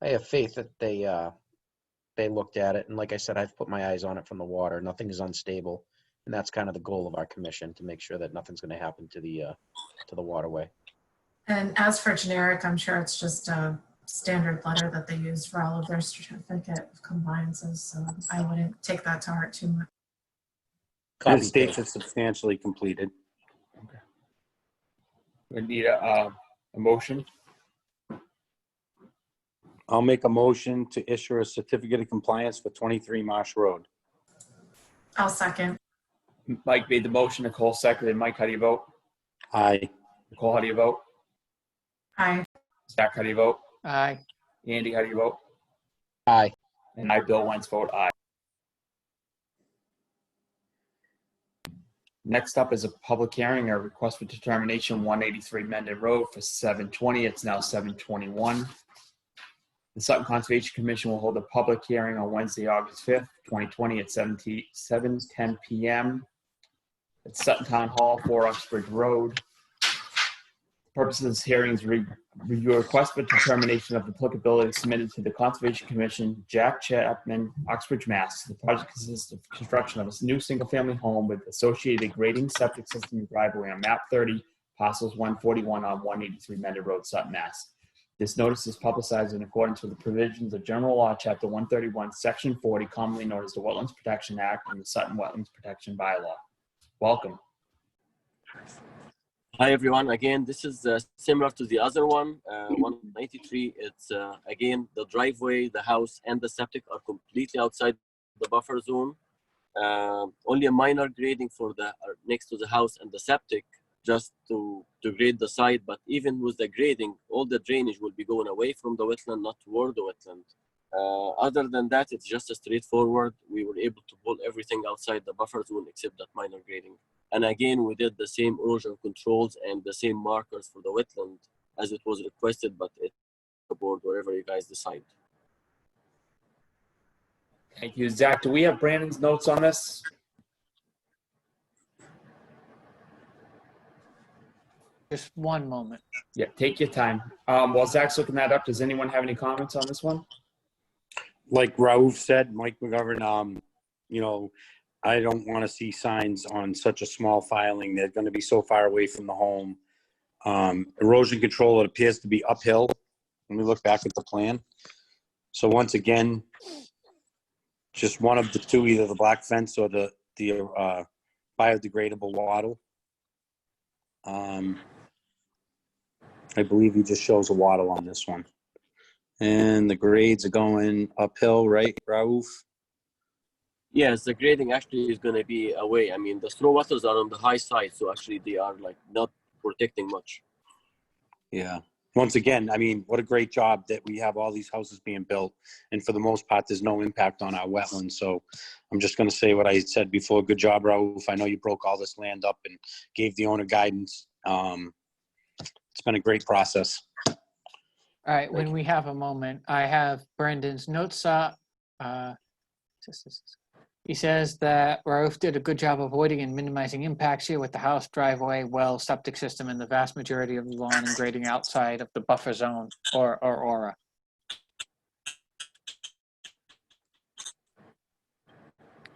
have faith that they looked at it, and like I said, I've put my eyes on it from the water. Nothing is unstable, and that's kind of the goal of our commission, to make sure that nothing's going to happen to the waterway. And as for generic, I'm sure it's just a standard letter that they use for all of their certificate of compliances, so I wouldn't take that to heart too much. It states it's substantially completed. Okay. We need a motion. I'll make a motion to issue a certificate of compliance for 23 Marsh Road. I'll second. Mike made the motion, Nicole seconded. Mike, how do you vote? Aye. Nicole, how do you vote? Aye. Zach, how do you vote? Aye. Andy, how do you vote? Aye. And I, Bill Wentz, vote aye. Next up is a public hearing, a request for determination 183 Mendon Road for 720. It's now 721. The Sutton Conservation Commission will hold a public hearing on Wednesday, August 5th, 2020 at 7:10 p.m. at Sutton Town Hall, 4 Uxbridge Road. The purpose of this hearing is review a request for determination of applicability submitted to the Conservation Commission, Jack Chapman, Uxbridge, Mass. The project consists of construction of a new single-family home with associated grading, septic system, and driveway on map 30, parcels 141 on 183 Mendon Road, Sutton, Mass. This notice is publicized in accordance with the provisions of General Law, Chapter 131, Section 40, commonly known as the Wetlands Protection Act and the Sutton Wetlands Protection Bylaw. Welcome. Hi everyone. Again, this is similar to the other one, 193. It's again, the driveway, the house, and the septic are completely outside the buffer zone. Only a minor grading for the next to the house and the septic, just to grade the site. But even with the grading, all the drainage will be going away from the wetland, not toward the wetland. Other than that, it's just a straightforward. We were able to pull everything outside the buffer zone except that minor grading. And again, we did the same erosion controls and the same markers for the wetland as it was requested, but it's the board, wherever you guys decide. Thank you. Zach, do we have Brandon's notes on this? Just one moment. Yeah, take your time. While Zach's looking that up, does anyone have any comments on this one? Like Raouf said, Mike McGovern, I don't want to see signs on such a small filing. They're going to be so far away from the home. Erosion control, it appears to be uphill when we look back at the plan. So once again, just one of the two, either the black fence or the biodegradable wattle. I believe he just shows a wattle on this one. And the grades are going uphill, right, Raouf? Yes, the grading actually is going to be away. I mean, the straw wattles are on the high side, so actually they are like not protecting much. Yeah. Once again, I mean, what a great job that we have all these houses being built. And for the most part, there's no impact on our wetlands. So I'm just going to say what I said before. Good job, Raouf. I know you broke all this land up and gave the owner guidance. It's been a great process. All right, when we have a moment, I have Brendan's notes up. He says that Raouf did a good job avoiding and minimizing impacts here with the house, driveway, well, septic system, and the vast majority of the lawn and grading outside of the buffer zone or aura.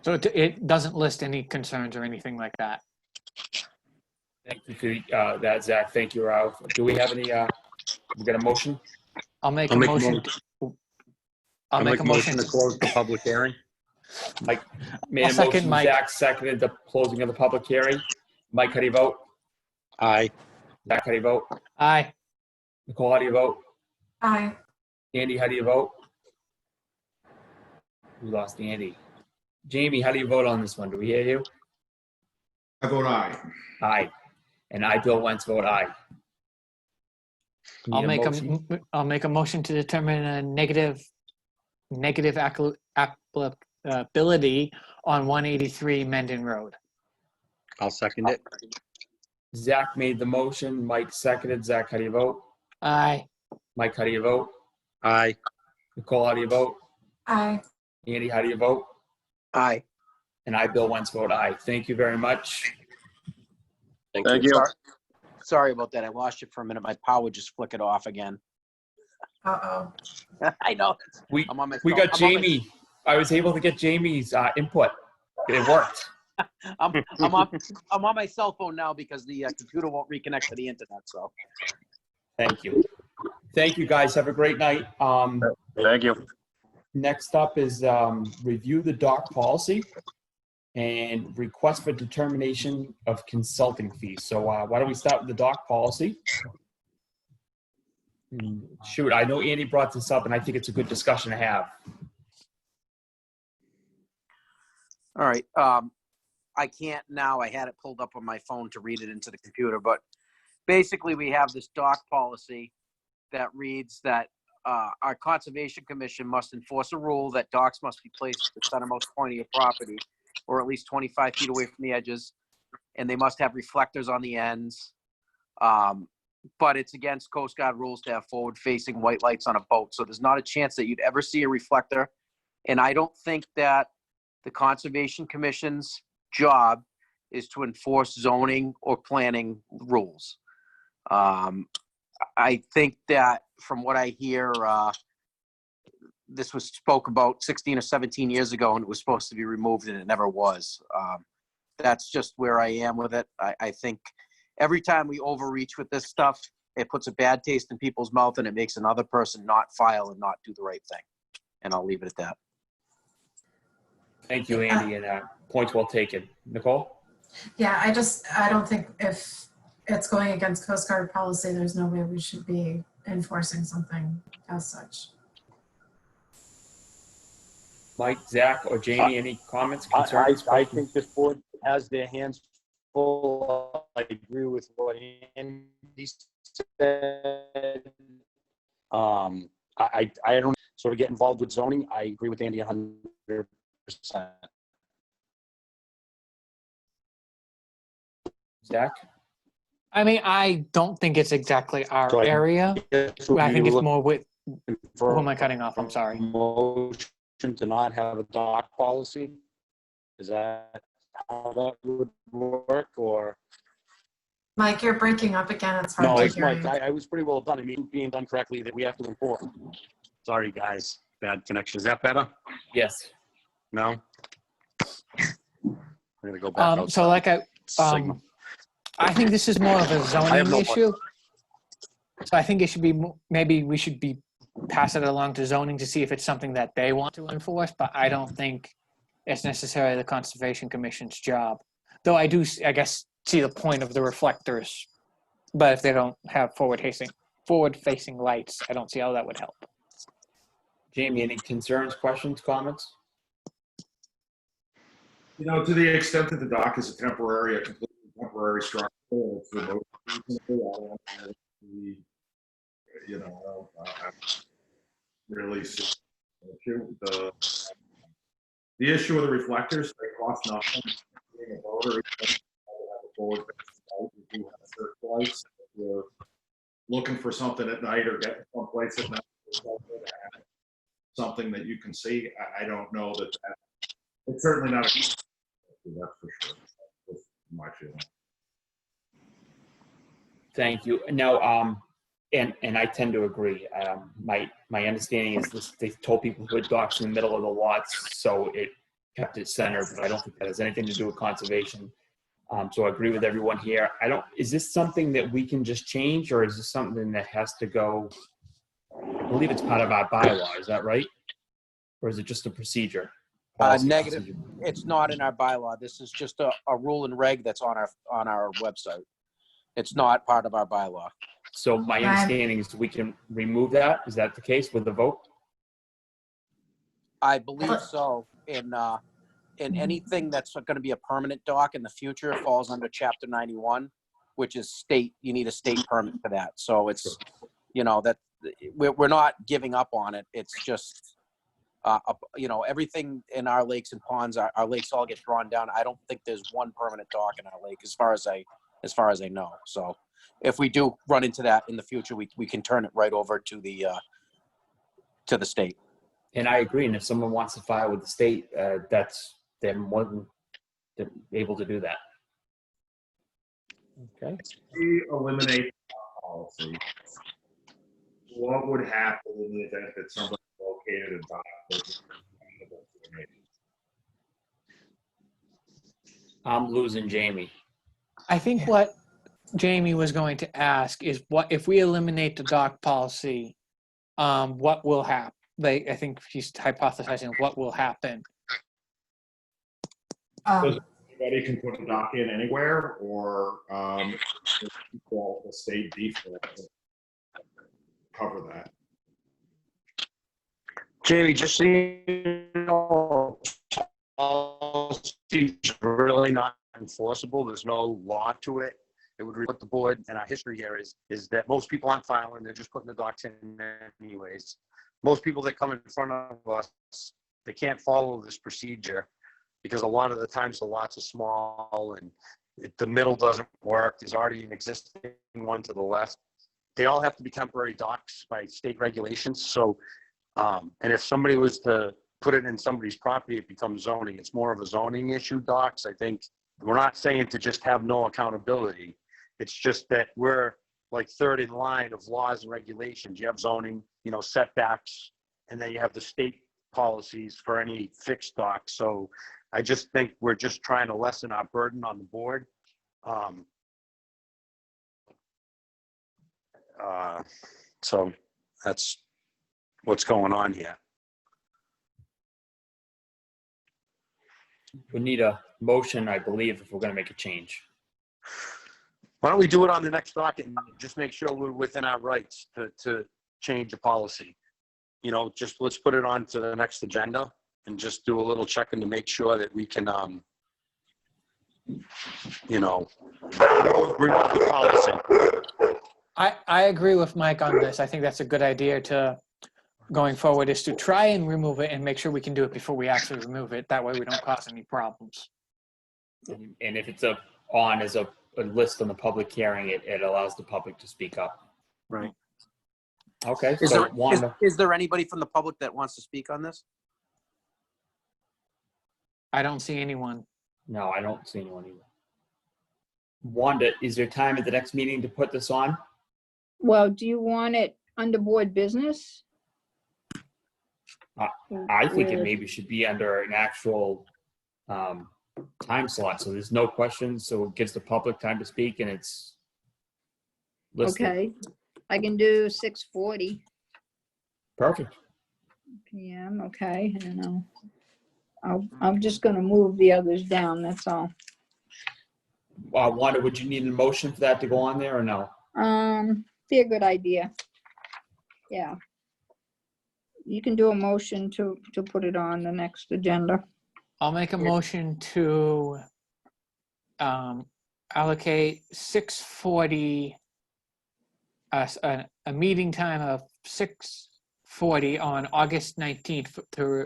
So it doesn't list any concerns or anything like that. Thank you for that, Zach. Thank you, Raouf. Do we have any, we got a motion? I'll make a motion. I'll make a motion to close the public hearing. Mike made a second motion. Mike. Zach seconded the closing of the public hearing. Mike, how do you vote? Aye. Zach, how do you vote? Aye. Nicole, how do you vote? Aye. Andy, how do you vote? We lost Andy. Jamie, how do you vote on this one? Do we hear you? I vote aye. Aye. And I, Bill Wentz, vote aye. I'll Need motion? make a motion to determine a negative applicability on 183 Mendon Road. I'll second it. Zach made the motion. Mike seconded. Zach, how do you vote? Aye. Mike, how do you vote? Aye. Nicole, how do you vote? Aye. Andy, how do you vote? Aye. And I, Bill Wentz, vote aye. Thank you very much. Thank you. Sorry about that. I lost you for a minute. My power just flickered off again. Uh-oh. I know. We I'm on my we phone. got I'm on my- Jamie. I was able to get Jamie's input. It worked. I'm on my cell phone now because the computer won't reconnect to the internet. So Thank you. Thank you, guys. Have a great night. Thank you. Next up is review the dock policy and request for determination of consulting fees. So why don't we start with the dock policy? Shoot, I know Andy brought this up, and I think it's a good discussion to have. all right. I can't now. I had it pulled up on my phone to read it into the computer, but basically we have this dock policy that reads that our Conservation Commission must enforce a rule that docks must be placed at the centermost point of your property, or at least 25 feet away from the edges, and they must have reflectors on the ends. But it's against Coast Guard rules to have forward-facing white lights on a boat, so there's not a chance that you'd ever see a reflector. And I don't think that the Conservation Commission's job is to enforce zoning or planning rules. I think that from what I hear, this was spoke about 16 or 17 years ago, and it was supposed to be removed, and it never was. That's just where I am with it. I think every time we overreach with this stuff, it puts a bad taste in people's mouth, and it makes another person not file and not do the right thing. And I'll leave it at that. Thank you, Andy, and points well taken. Nicole? Yeah, I don't think if it's going against Coast Guard policy, there's no way we should be enforcing something as such. Mike, Zach, or Jamie, any comments, concerns? I think this board has their hands full. I agree with what Andy said. I don't sort of get involved with zoning. I agree with Andy 100%. Zach? I mean, I don't think it's exactly our So area. I think it's more with, For who am I cutting off? I'm sorry. Motion to not have a dock policy. Is that how that would work, or? Mike, you're breaking up again. It's hard No, to it's hear Mike. you. I was pretty well done. I mean, being done correctly that we have to enforce. Sorry, guys. Bad connection. Is that better? Yes. No? I'm gonna go back outside. So like Signal. I think this is more of a I have zoning no issue. So I think it should be, maybe we should be, pass it along to zoning to see if it's something that they want to enforce, but I don't think it's necessarily the Conservation Commission's job. Though I do, I guess, see the point of the reflectors, but if they don't have forward-facing lights, I don't see how that would help. Jamie, any concerns, questions, comments? You know, to the extent that the dock is a completely temporary structure, it's remote reasonable, I don't know if you know, I really see the issue with the reflectors. They cost nothing. Being a voter, you don't have a forward-facing light. You do have searchlights. If you're looking for something at night or getting someplace at night, something that you can see, I don't know that it's certainly not a, that's for sure. That's my feeling. Thank you. Now, and I tend to agree. My understanding is this: they told people to put docks in the middle of the lots, so it kept it centered. But I don't think that has anything to do with conservation. So I agree with everyone here. Is this something that we can just change, or is this something that has to go? I believe it's part of our bylaw. Is that right? Or is it just a procedure? Negative. Procedure? It's not in our bylaw. This is just a rule and reg that's on our website. It's not part of our bylaw. So my understanding is we can remove that. Is that the case with the vote? I believe so. In anything that's going to be a permanent dock in the future falls under Chapter 91, which is state. You need a state permit for that. So it's, that we're not giving up on it. It's just, everything in our lakes and ponds, our lakes all get drawn down. I don't think there's one permanent dock in our lake, as far as I know. So if we do run into that in the future, we can turn it right over to the state. And I agree. And if someone wants to file with the state, they're more than able to do that. Okay. We eliminate the policy. What would happen in the event that somebody located a dock? I'm losing Jamie. I think what Jamie was going to ask is, what if we eliminate the dock policy, what will happen? I think she's hypothesizing what will happen. Anybody can put a dock in anywhere, or the state default to cover that. Jamie, just so you know, policy is really not enforceable. There's no law to it. It would report the board, and our history here is that most people aren't filing. They're just putting the docks in anyways. Most people that come in front of us, they can't follow this procedure because a lot of the times the lots are small and the middle doesn't work. There's already an existing one to the left. They all have to be temporary docks by state regulations. So, and if somebody was to put it in somebody's property, it becomes zoning. It's more of a zoning issue, docks. I think we're not saying to just have no accountability. It's just that we're like third in line of laws and regulations. You have zoning, setbacks, and then you have the state policies for any fixed docks. So I just think we're just trying to lessen our burden on the board. So that's what's going on here. We need a motion, I believe, if we're going to make a change. Why don't we do it on the next docket and just make sure we're within our rights to change a policy? Just let's put it on to the next agenda and just do a little checking to make sure that we can, remove the policy. I agree with Mike on this. I think that's a good idea to, going forward, is to try and remove it and make sure we can do it before we actually remove it. That way we don't cause any problems. And if it's on as a list on the public hearing, it allows the public to speak up. Right. Okay. Is there anybody from the public that wants to speak on this? I don't see anyone. No, I don't see anyone either. Wanda, is there time at the next meeting to put this on? Well, do you want it under board business? I think it maybe should be under an actual time slot, so there's no questions, so it gives the public time to speak and it's listed. Okay, I can do 6:40 Perfect. PM, okay, and I'm just gonna move the others down, that's all. Wanda, would you need a motion for that to go on there or no? Be a good idea. Yeah. You can do a motion to put it on the next agenda. I'll make a motion to allocate 6:40, a meeting time of 6:40 on August 19th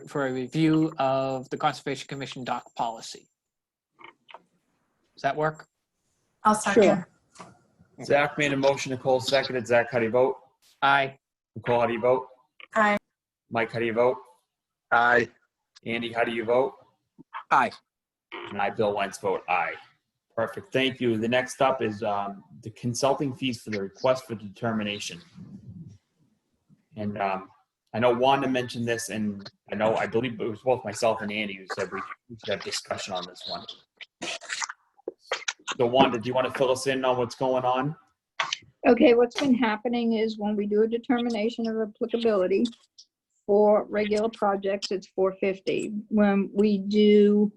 for a review of the Conservation Commission dock policy. Does that work? I'll second. Zach made a motion, Nicole seconded. Zach, how do you vote? Aye. Nicole, how do you vote? Aye. Mike, how do you vote? Aye. Andy, how do you vote? Aye. And I, Bill Wentz, vote aye. Perfect, thank you. The next up is the consulting fees for the request for determination. And I know Wanda mentioned this, and I believe it was both myself and Andy who said we should have discussion on this one. So Wanda, do you want to fill us in on what's going on? Okay, what's been happening is when we do a determination of applicability for regular projects, it's $450. When we do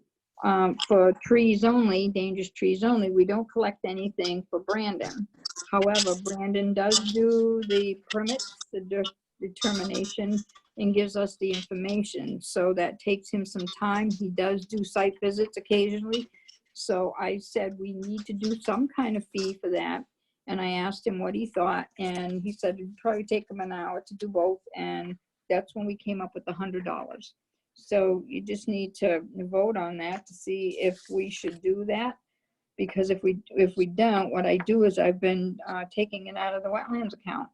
for trees only, dangerous trees only, we don't collect anything for Brandon. However, Brandon does do the permits, the determination, and gives us the information. So that takes him some time. He does do site visits occasionally. So I said we need to do some kind of fee for that. And I asked him what he thought, and he said it'd probably take him an hour to do both. And that's when we came up with the $100. So you just need to vote on that to see if we should do that. Because if we don't, what I do is I've been taking it out of the wetlands account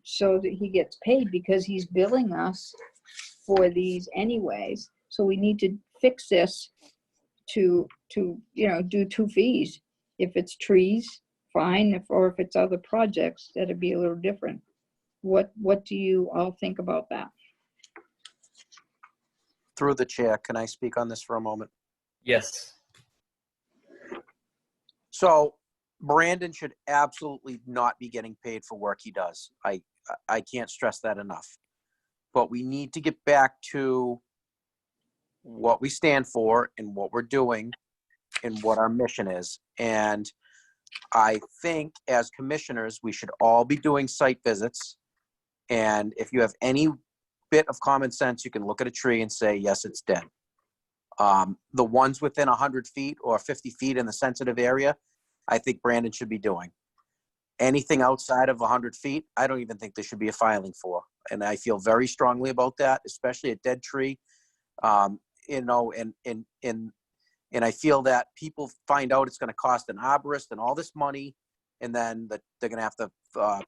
so that he gets paid, because he's billing us for these anyways. So we need to fix this to do two fees. If it's trees, fine. Or if it's other projects, that'd be a little different. What do you all think about that? Through the chair, can I speak on this for a moment? Yes. So Brandon should absolutely not be getting paid for work he does. I can't stress that enough. But we need to get back to what we stand for and what we're doing and what our mission is. And I think as commissioners, we should all be doing site visits. And if you have any bit of common sense, you can look at a tree and say, yes, it's dead. The ones within 100 feet or 50 feet in the sensitive area, I think Brandon should be doing. Anything outside of 100 feet, I don't even think there should be a filing for. And I feel very strongly about that, especially a dead tree. And I feel that people find out it's going to cost an arborist and all this money, and then they're going to have to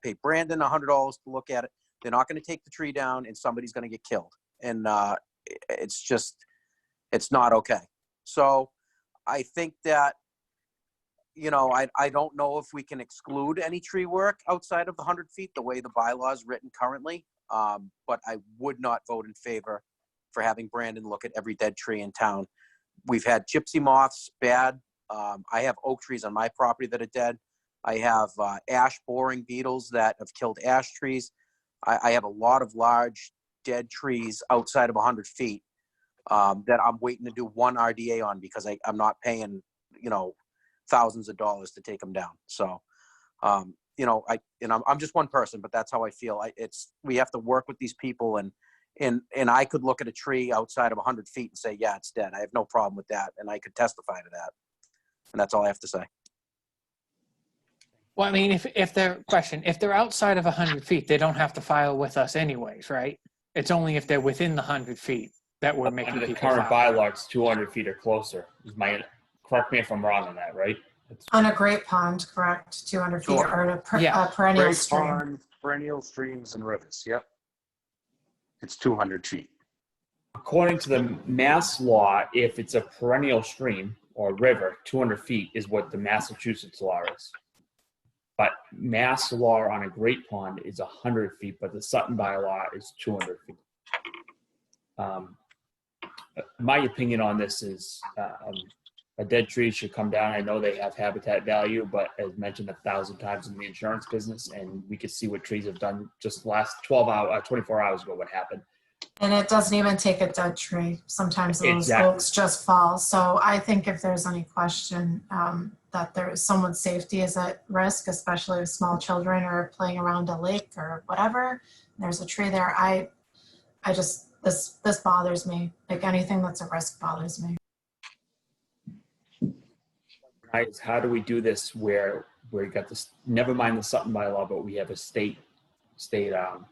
pay Brandon $100 to look at it. They're not going to take the tree down, and somebody's going to get killed. And it's not okay. So I think that, I don't know if we can exclude any tree work outside of the 100 feet, the way the bylaw is written currently. But I would not vote in favor for having Brandon look at every dead tree in town. We've had gypsy moths, bad. I have oak trees on my property that are dead. I have ash boring beetles that have killed ash trees. I have a lot of large dead trees outside of 100 feet that I'm waiting to do one RDA on because I'm not paying, thousands of dollars to take them down. So, I'm just one person, but that's how I feel. We have to work with these people, and I could look at a tree outside of 100 feet and say, yeah, it's dead. I have no problem with that, and I could testify to that. And that's all I have to say. Well, I mean, if they're outside of 100 feet, they don't have to file with us anyways, right? It's only if they're within the 100 feet that we're making Under the people current file. bylaw, it's 200 feet or closer. Correct me if I'm wrong on that, right? On a great pond, correct, 200 feet, or a perennial Great stream. pond, perennial streams and rivers, yep. It's 200 feet. According to the Mass law, if it's a perennial stream or river, 200 feet is what the Massachusetts law is. But Mass law on a great pond is 100 feet, but the Sutton bylaw is 200 feet. my opinion on this is a dead tree should come down. I know they have habitat value, but as mentioned 1,000 times in the insurance business, and we could see what trees have done just last 24 hours ago, what happened. And it doesn't even take a dead tree. Sometimes those Exactly. oaks just fall. So I think if there's any question that someone's safety is at risk, especially with small children or playing around a lake or whatever, there's a tree there. I just, this bothers me. Like anything that's a risk bothers me. Right? How do we do this where you got this, never mind the Sutton bylaw, but we have a state So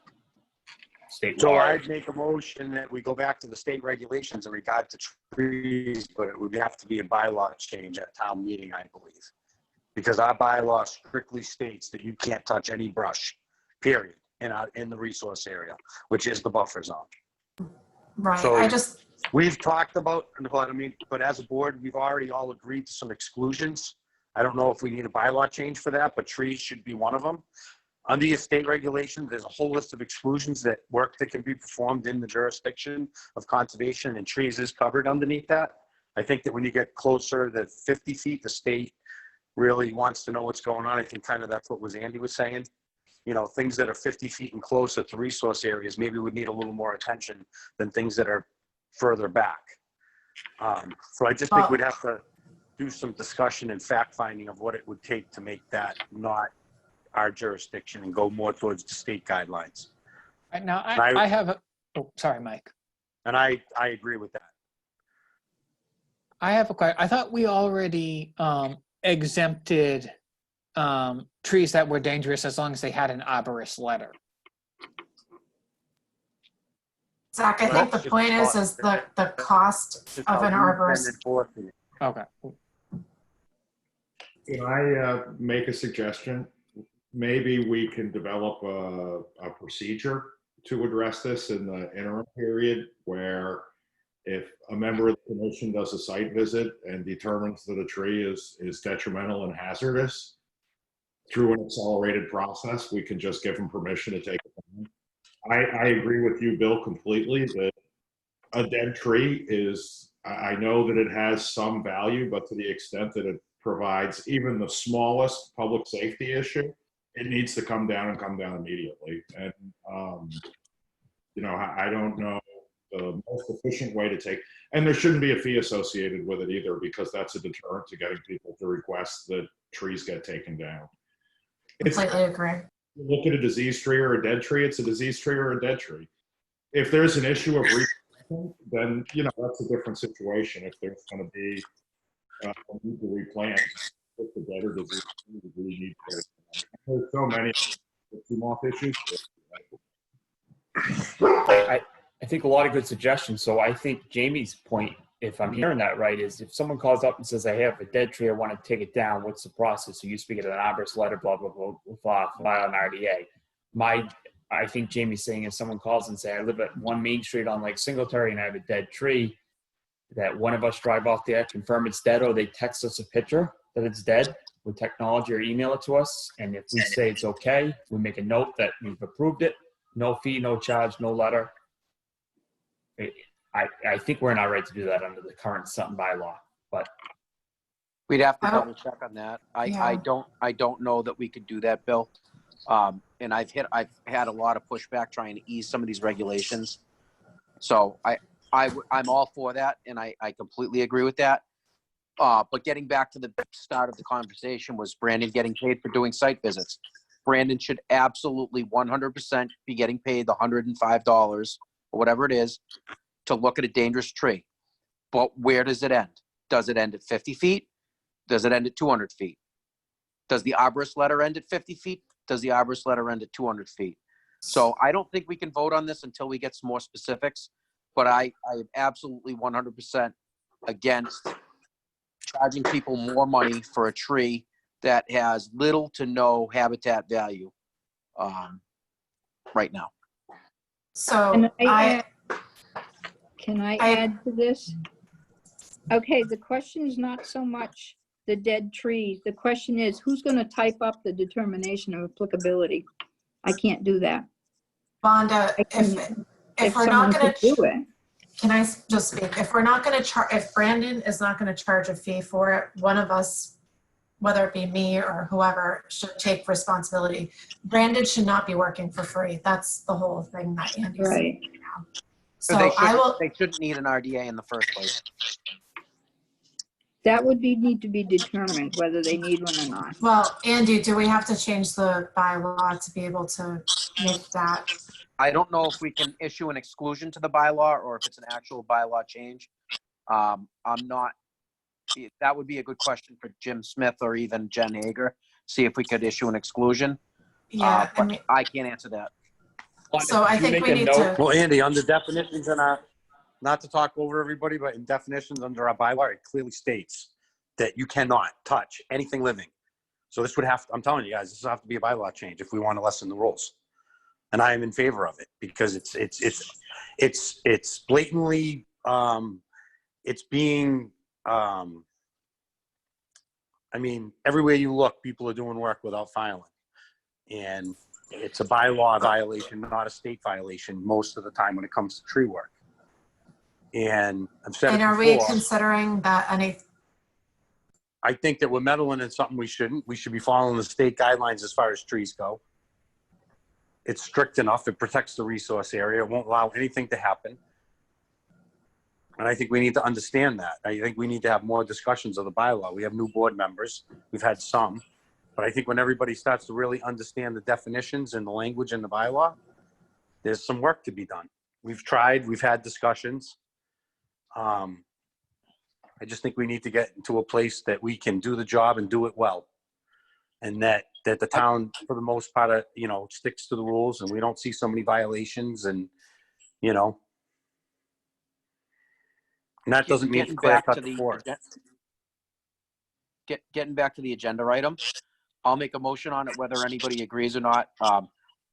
law. I'd make a motion that we go back to the state regulations in regard to trees, but it would have to be a bylaw change at town meeting, I believe. Because our bylaw strictly states that you can't touch any brush, period, in the resource area, which is the buffer zone. Right. So we've talked about, but as a board, we've already all agreed to some exclusions. I don't know if we need a bylaw change for that, but trees should be one of them. Under your state regulations, there's a whole list of exclusions that can be performed in the jurisdiction of conservation, and trees is covered underneath that. I think that when you get closer to 50 feet, the state really wants to know what's going on. I think kind of that's what Andy was saying. You know, things that are 50 feet and closer to resource areas maybe would need a little more attention than things that are further back. So I just think we'd have to do some discussion and fact finding of what it would take to make that not our jurisdiction and go more towards the state guidelines. Now, I have a, oh, sorry, Mike. And I agree with that. I have a question. I thought we already exempted trees that were dangerous as long as they had an arborist letter. Zach, I think the point is the cost of an arborist. Okay. Can I make a suggestion? Maybe we can develop a procedure to address this in the interim period, where if a member of the commission does a site visit and determines that a tree is detrimental and hazardous, through an accelerated process, we can just give them permission to take it down. I agree with you, Bill, completely that a dead tree is, I know that it has some value, but to the extent that it provides even the smallest public safety issue, it needs to come down and come down immediately. And, you know, I don't know the most efficient way to take, and there shouldn't be a fee associated with it either, because that's a deterrent to getting people to request that trees get taken down. Completely agree. Look at a diseased tree or a dead tree, it's a diseased tree or a dead tree. If there's an issue of replanting, then, you know, that's a different situation. If there's going to be a need to replant, if the dead or diseased tree, we need to. There's so many moth issues. I think a lot of good suggestions. So I think Jamie's point, if I'm hearing that right, is if someone calls up and says, I have a dead tree, I want to take it down, what's the process? So you speak at an arborist letter, blah, blah, blah, blah, file an RDA. I think Jamie's saying if someone calls and say, I live at 1 Main Street on Lake Singletary and I have a dead tree, that one of us drive off there, confirm it's dead, or they text us a picture that it's dead with technology or email it to us. And if we say it's okay, we make a note that we've approved it, no fee, no charge, no letter. I think we're in our right to do that under the current Sutton bylaw, but we'd have to double check on that. I don't know that we could do that, Bill. And I've had a lot of pushback trying to ease some of these regulations. So I'm all for that, and I completely agree with that. But getting back to the start of the conversation was Brandon getting paid for doing site visits. Brandon should absolutely 100% be getting paid the $105 or whatever it is to look at a dangerous tree. But where does it end? Does it end at 50 feet? Does it end at 200 feet? Does the arborist letter end at 50 feet? Does the arborist letter end at 200 feet? So I don't think we can vote on this until we get some more specifics, but I am absolutely 100% against charging people more money for a tree that has little to no habitat value right now. So Can I add to this? Okay, the question is not so much the dead trees. The question is, who's going to type up the determination of applicability? I can't do that. Vonda, if we're someone not going could do it. Can I just speak? If we're not going to charge, if Brandon is not going to charge a fee for it, one of us, whether it be me or whoever, should take responsibility. Brandon should not be working for free. That's the whole thing that Andy's saying now. So They shouldn't need an RDA in the first place. That would need to be determined whether they need one or not. Well, Andy, do we have to change the bylaw to be able to make that? I don't know if we can issue an exclusion to the bylaw or if it's an actual bylaw change. I'm not, that would be a good question for Jim Smith or even Jen Hager. See if we could issue an exclusion. Yeah, I But mean, I can't answer that. so I think we need to. Well, Andy, under definitions in our, not to talk over everybody, but in definitions under our bylaw, it clearly states that you cannot touch anything living. So this would have, I'm telling you guys, this will have to be a bylaw change if we want to lessen the rules. And I am in favor of it because it's blatantly, it's being, I mean, everywhere you look, people are doing work without filing. And it's a bylaw violation, not a state violation most of the time when it comes to tree work. And I've said it And are we before, considering that any? I think that we're meddling in something we shouldn't. We should be following the state guidelines as far as trees go. It's strict enough. It protects the resource area. It won't allow anything to happen. And I think we need to understand that. I think we need to have more discussions of the bylaw. We have new board members. We've had some. But I think when everybody starts to really understand the definitions and the language in the bylaw, there's some work to be done. We've tried. We've had discussions. I just think we need to get into a place that we can do the job and do it well. And that the town, for the most part, sticks to the rules and we don't see so many violations and, and that doesn't mean it's clear cut the forest. Getting back to the agenda item, I'll make a motion on it whether anybody agrees or not.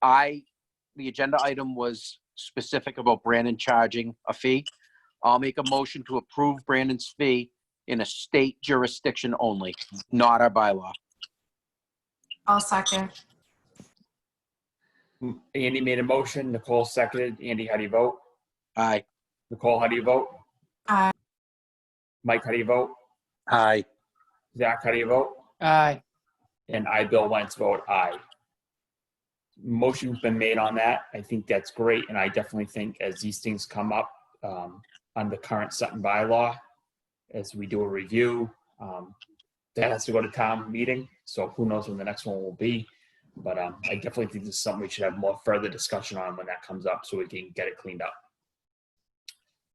The agenda item was specific about Brandon charging a fee. I'll make a motion to approve Brandon's fee in a state jurisdiction only, not our bylaw. I'll second. Andy made a motion, Nicole seconded. Andy, how do you vote? Aye. Nicole, how do you vote? Aye. Mike, how do you vote? Aye. Zach, how do you vote? Aye. And I, Bill Wentz, vote aye. Motion's been made on that. I think that's great. And I definitely think as these things come up on the current Sutton bylaw, as we do a review, that has to go to town meeting. So who knows when the next one will be. But I definitely think this is something we should have more further discussion on when that comes up so we can get it cleaned up.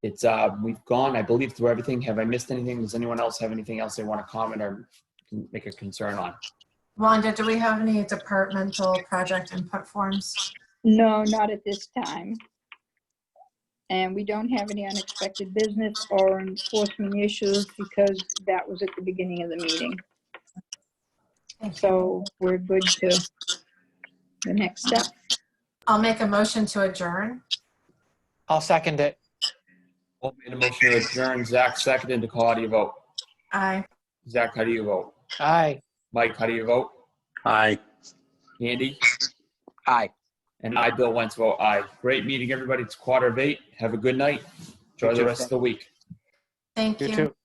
It's we've gone, I believe, through everything. Have I missed anything? Does anyone else have anything else they want to comment or make a concern on? Wanda, do we have any departmental project input forms? No, not at this time. And we don't have any unexpected business or enforcement issues because that was at the beginning of the meeting. So we're good to the next step. I'll make a motion to adjourn. I'll second it. Paul made a motion to adjourn. Zach seconded. Nicole, how do you vote? Aye. Zach, how do you vote? Aye. Mike, how do you vote? Aye. Andy? Aye. And I, Bill Wentz, vote aye. Great meeting, everybody. It's 7:45. Have a good night. Enjoy the rest of the week. Thank you. You too.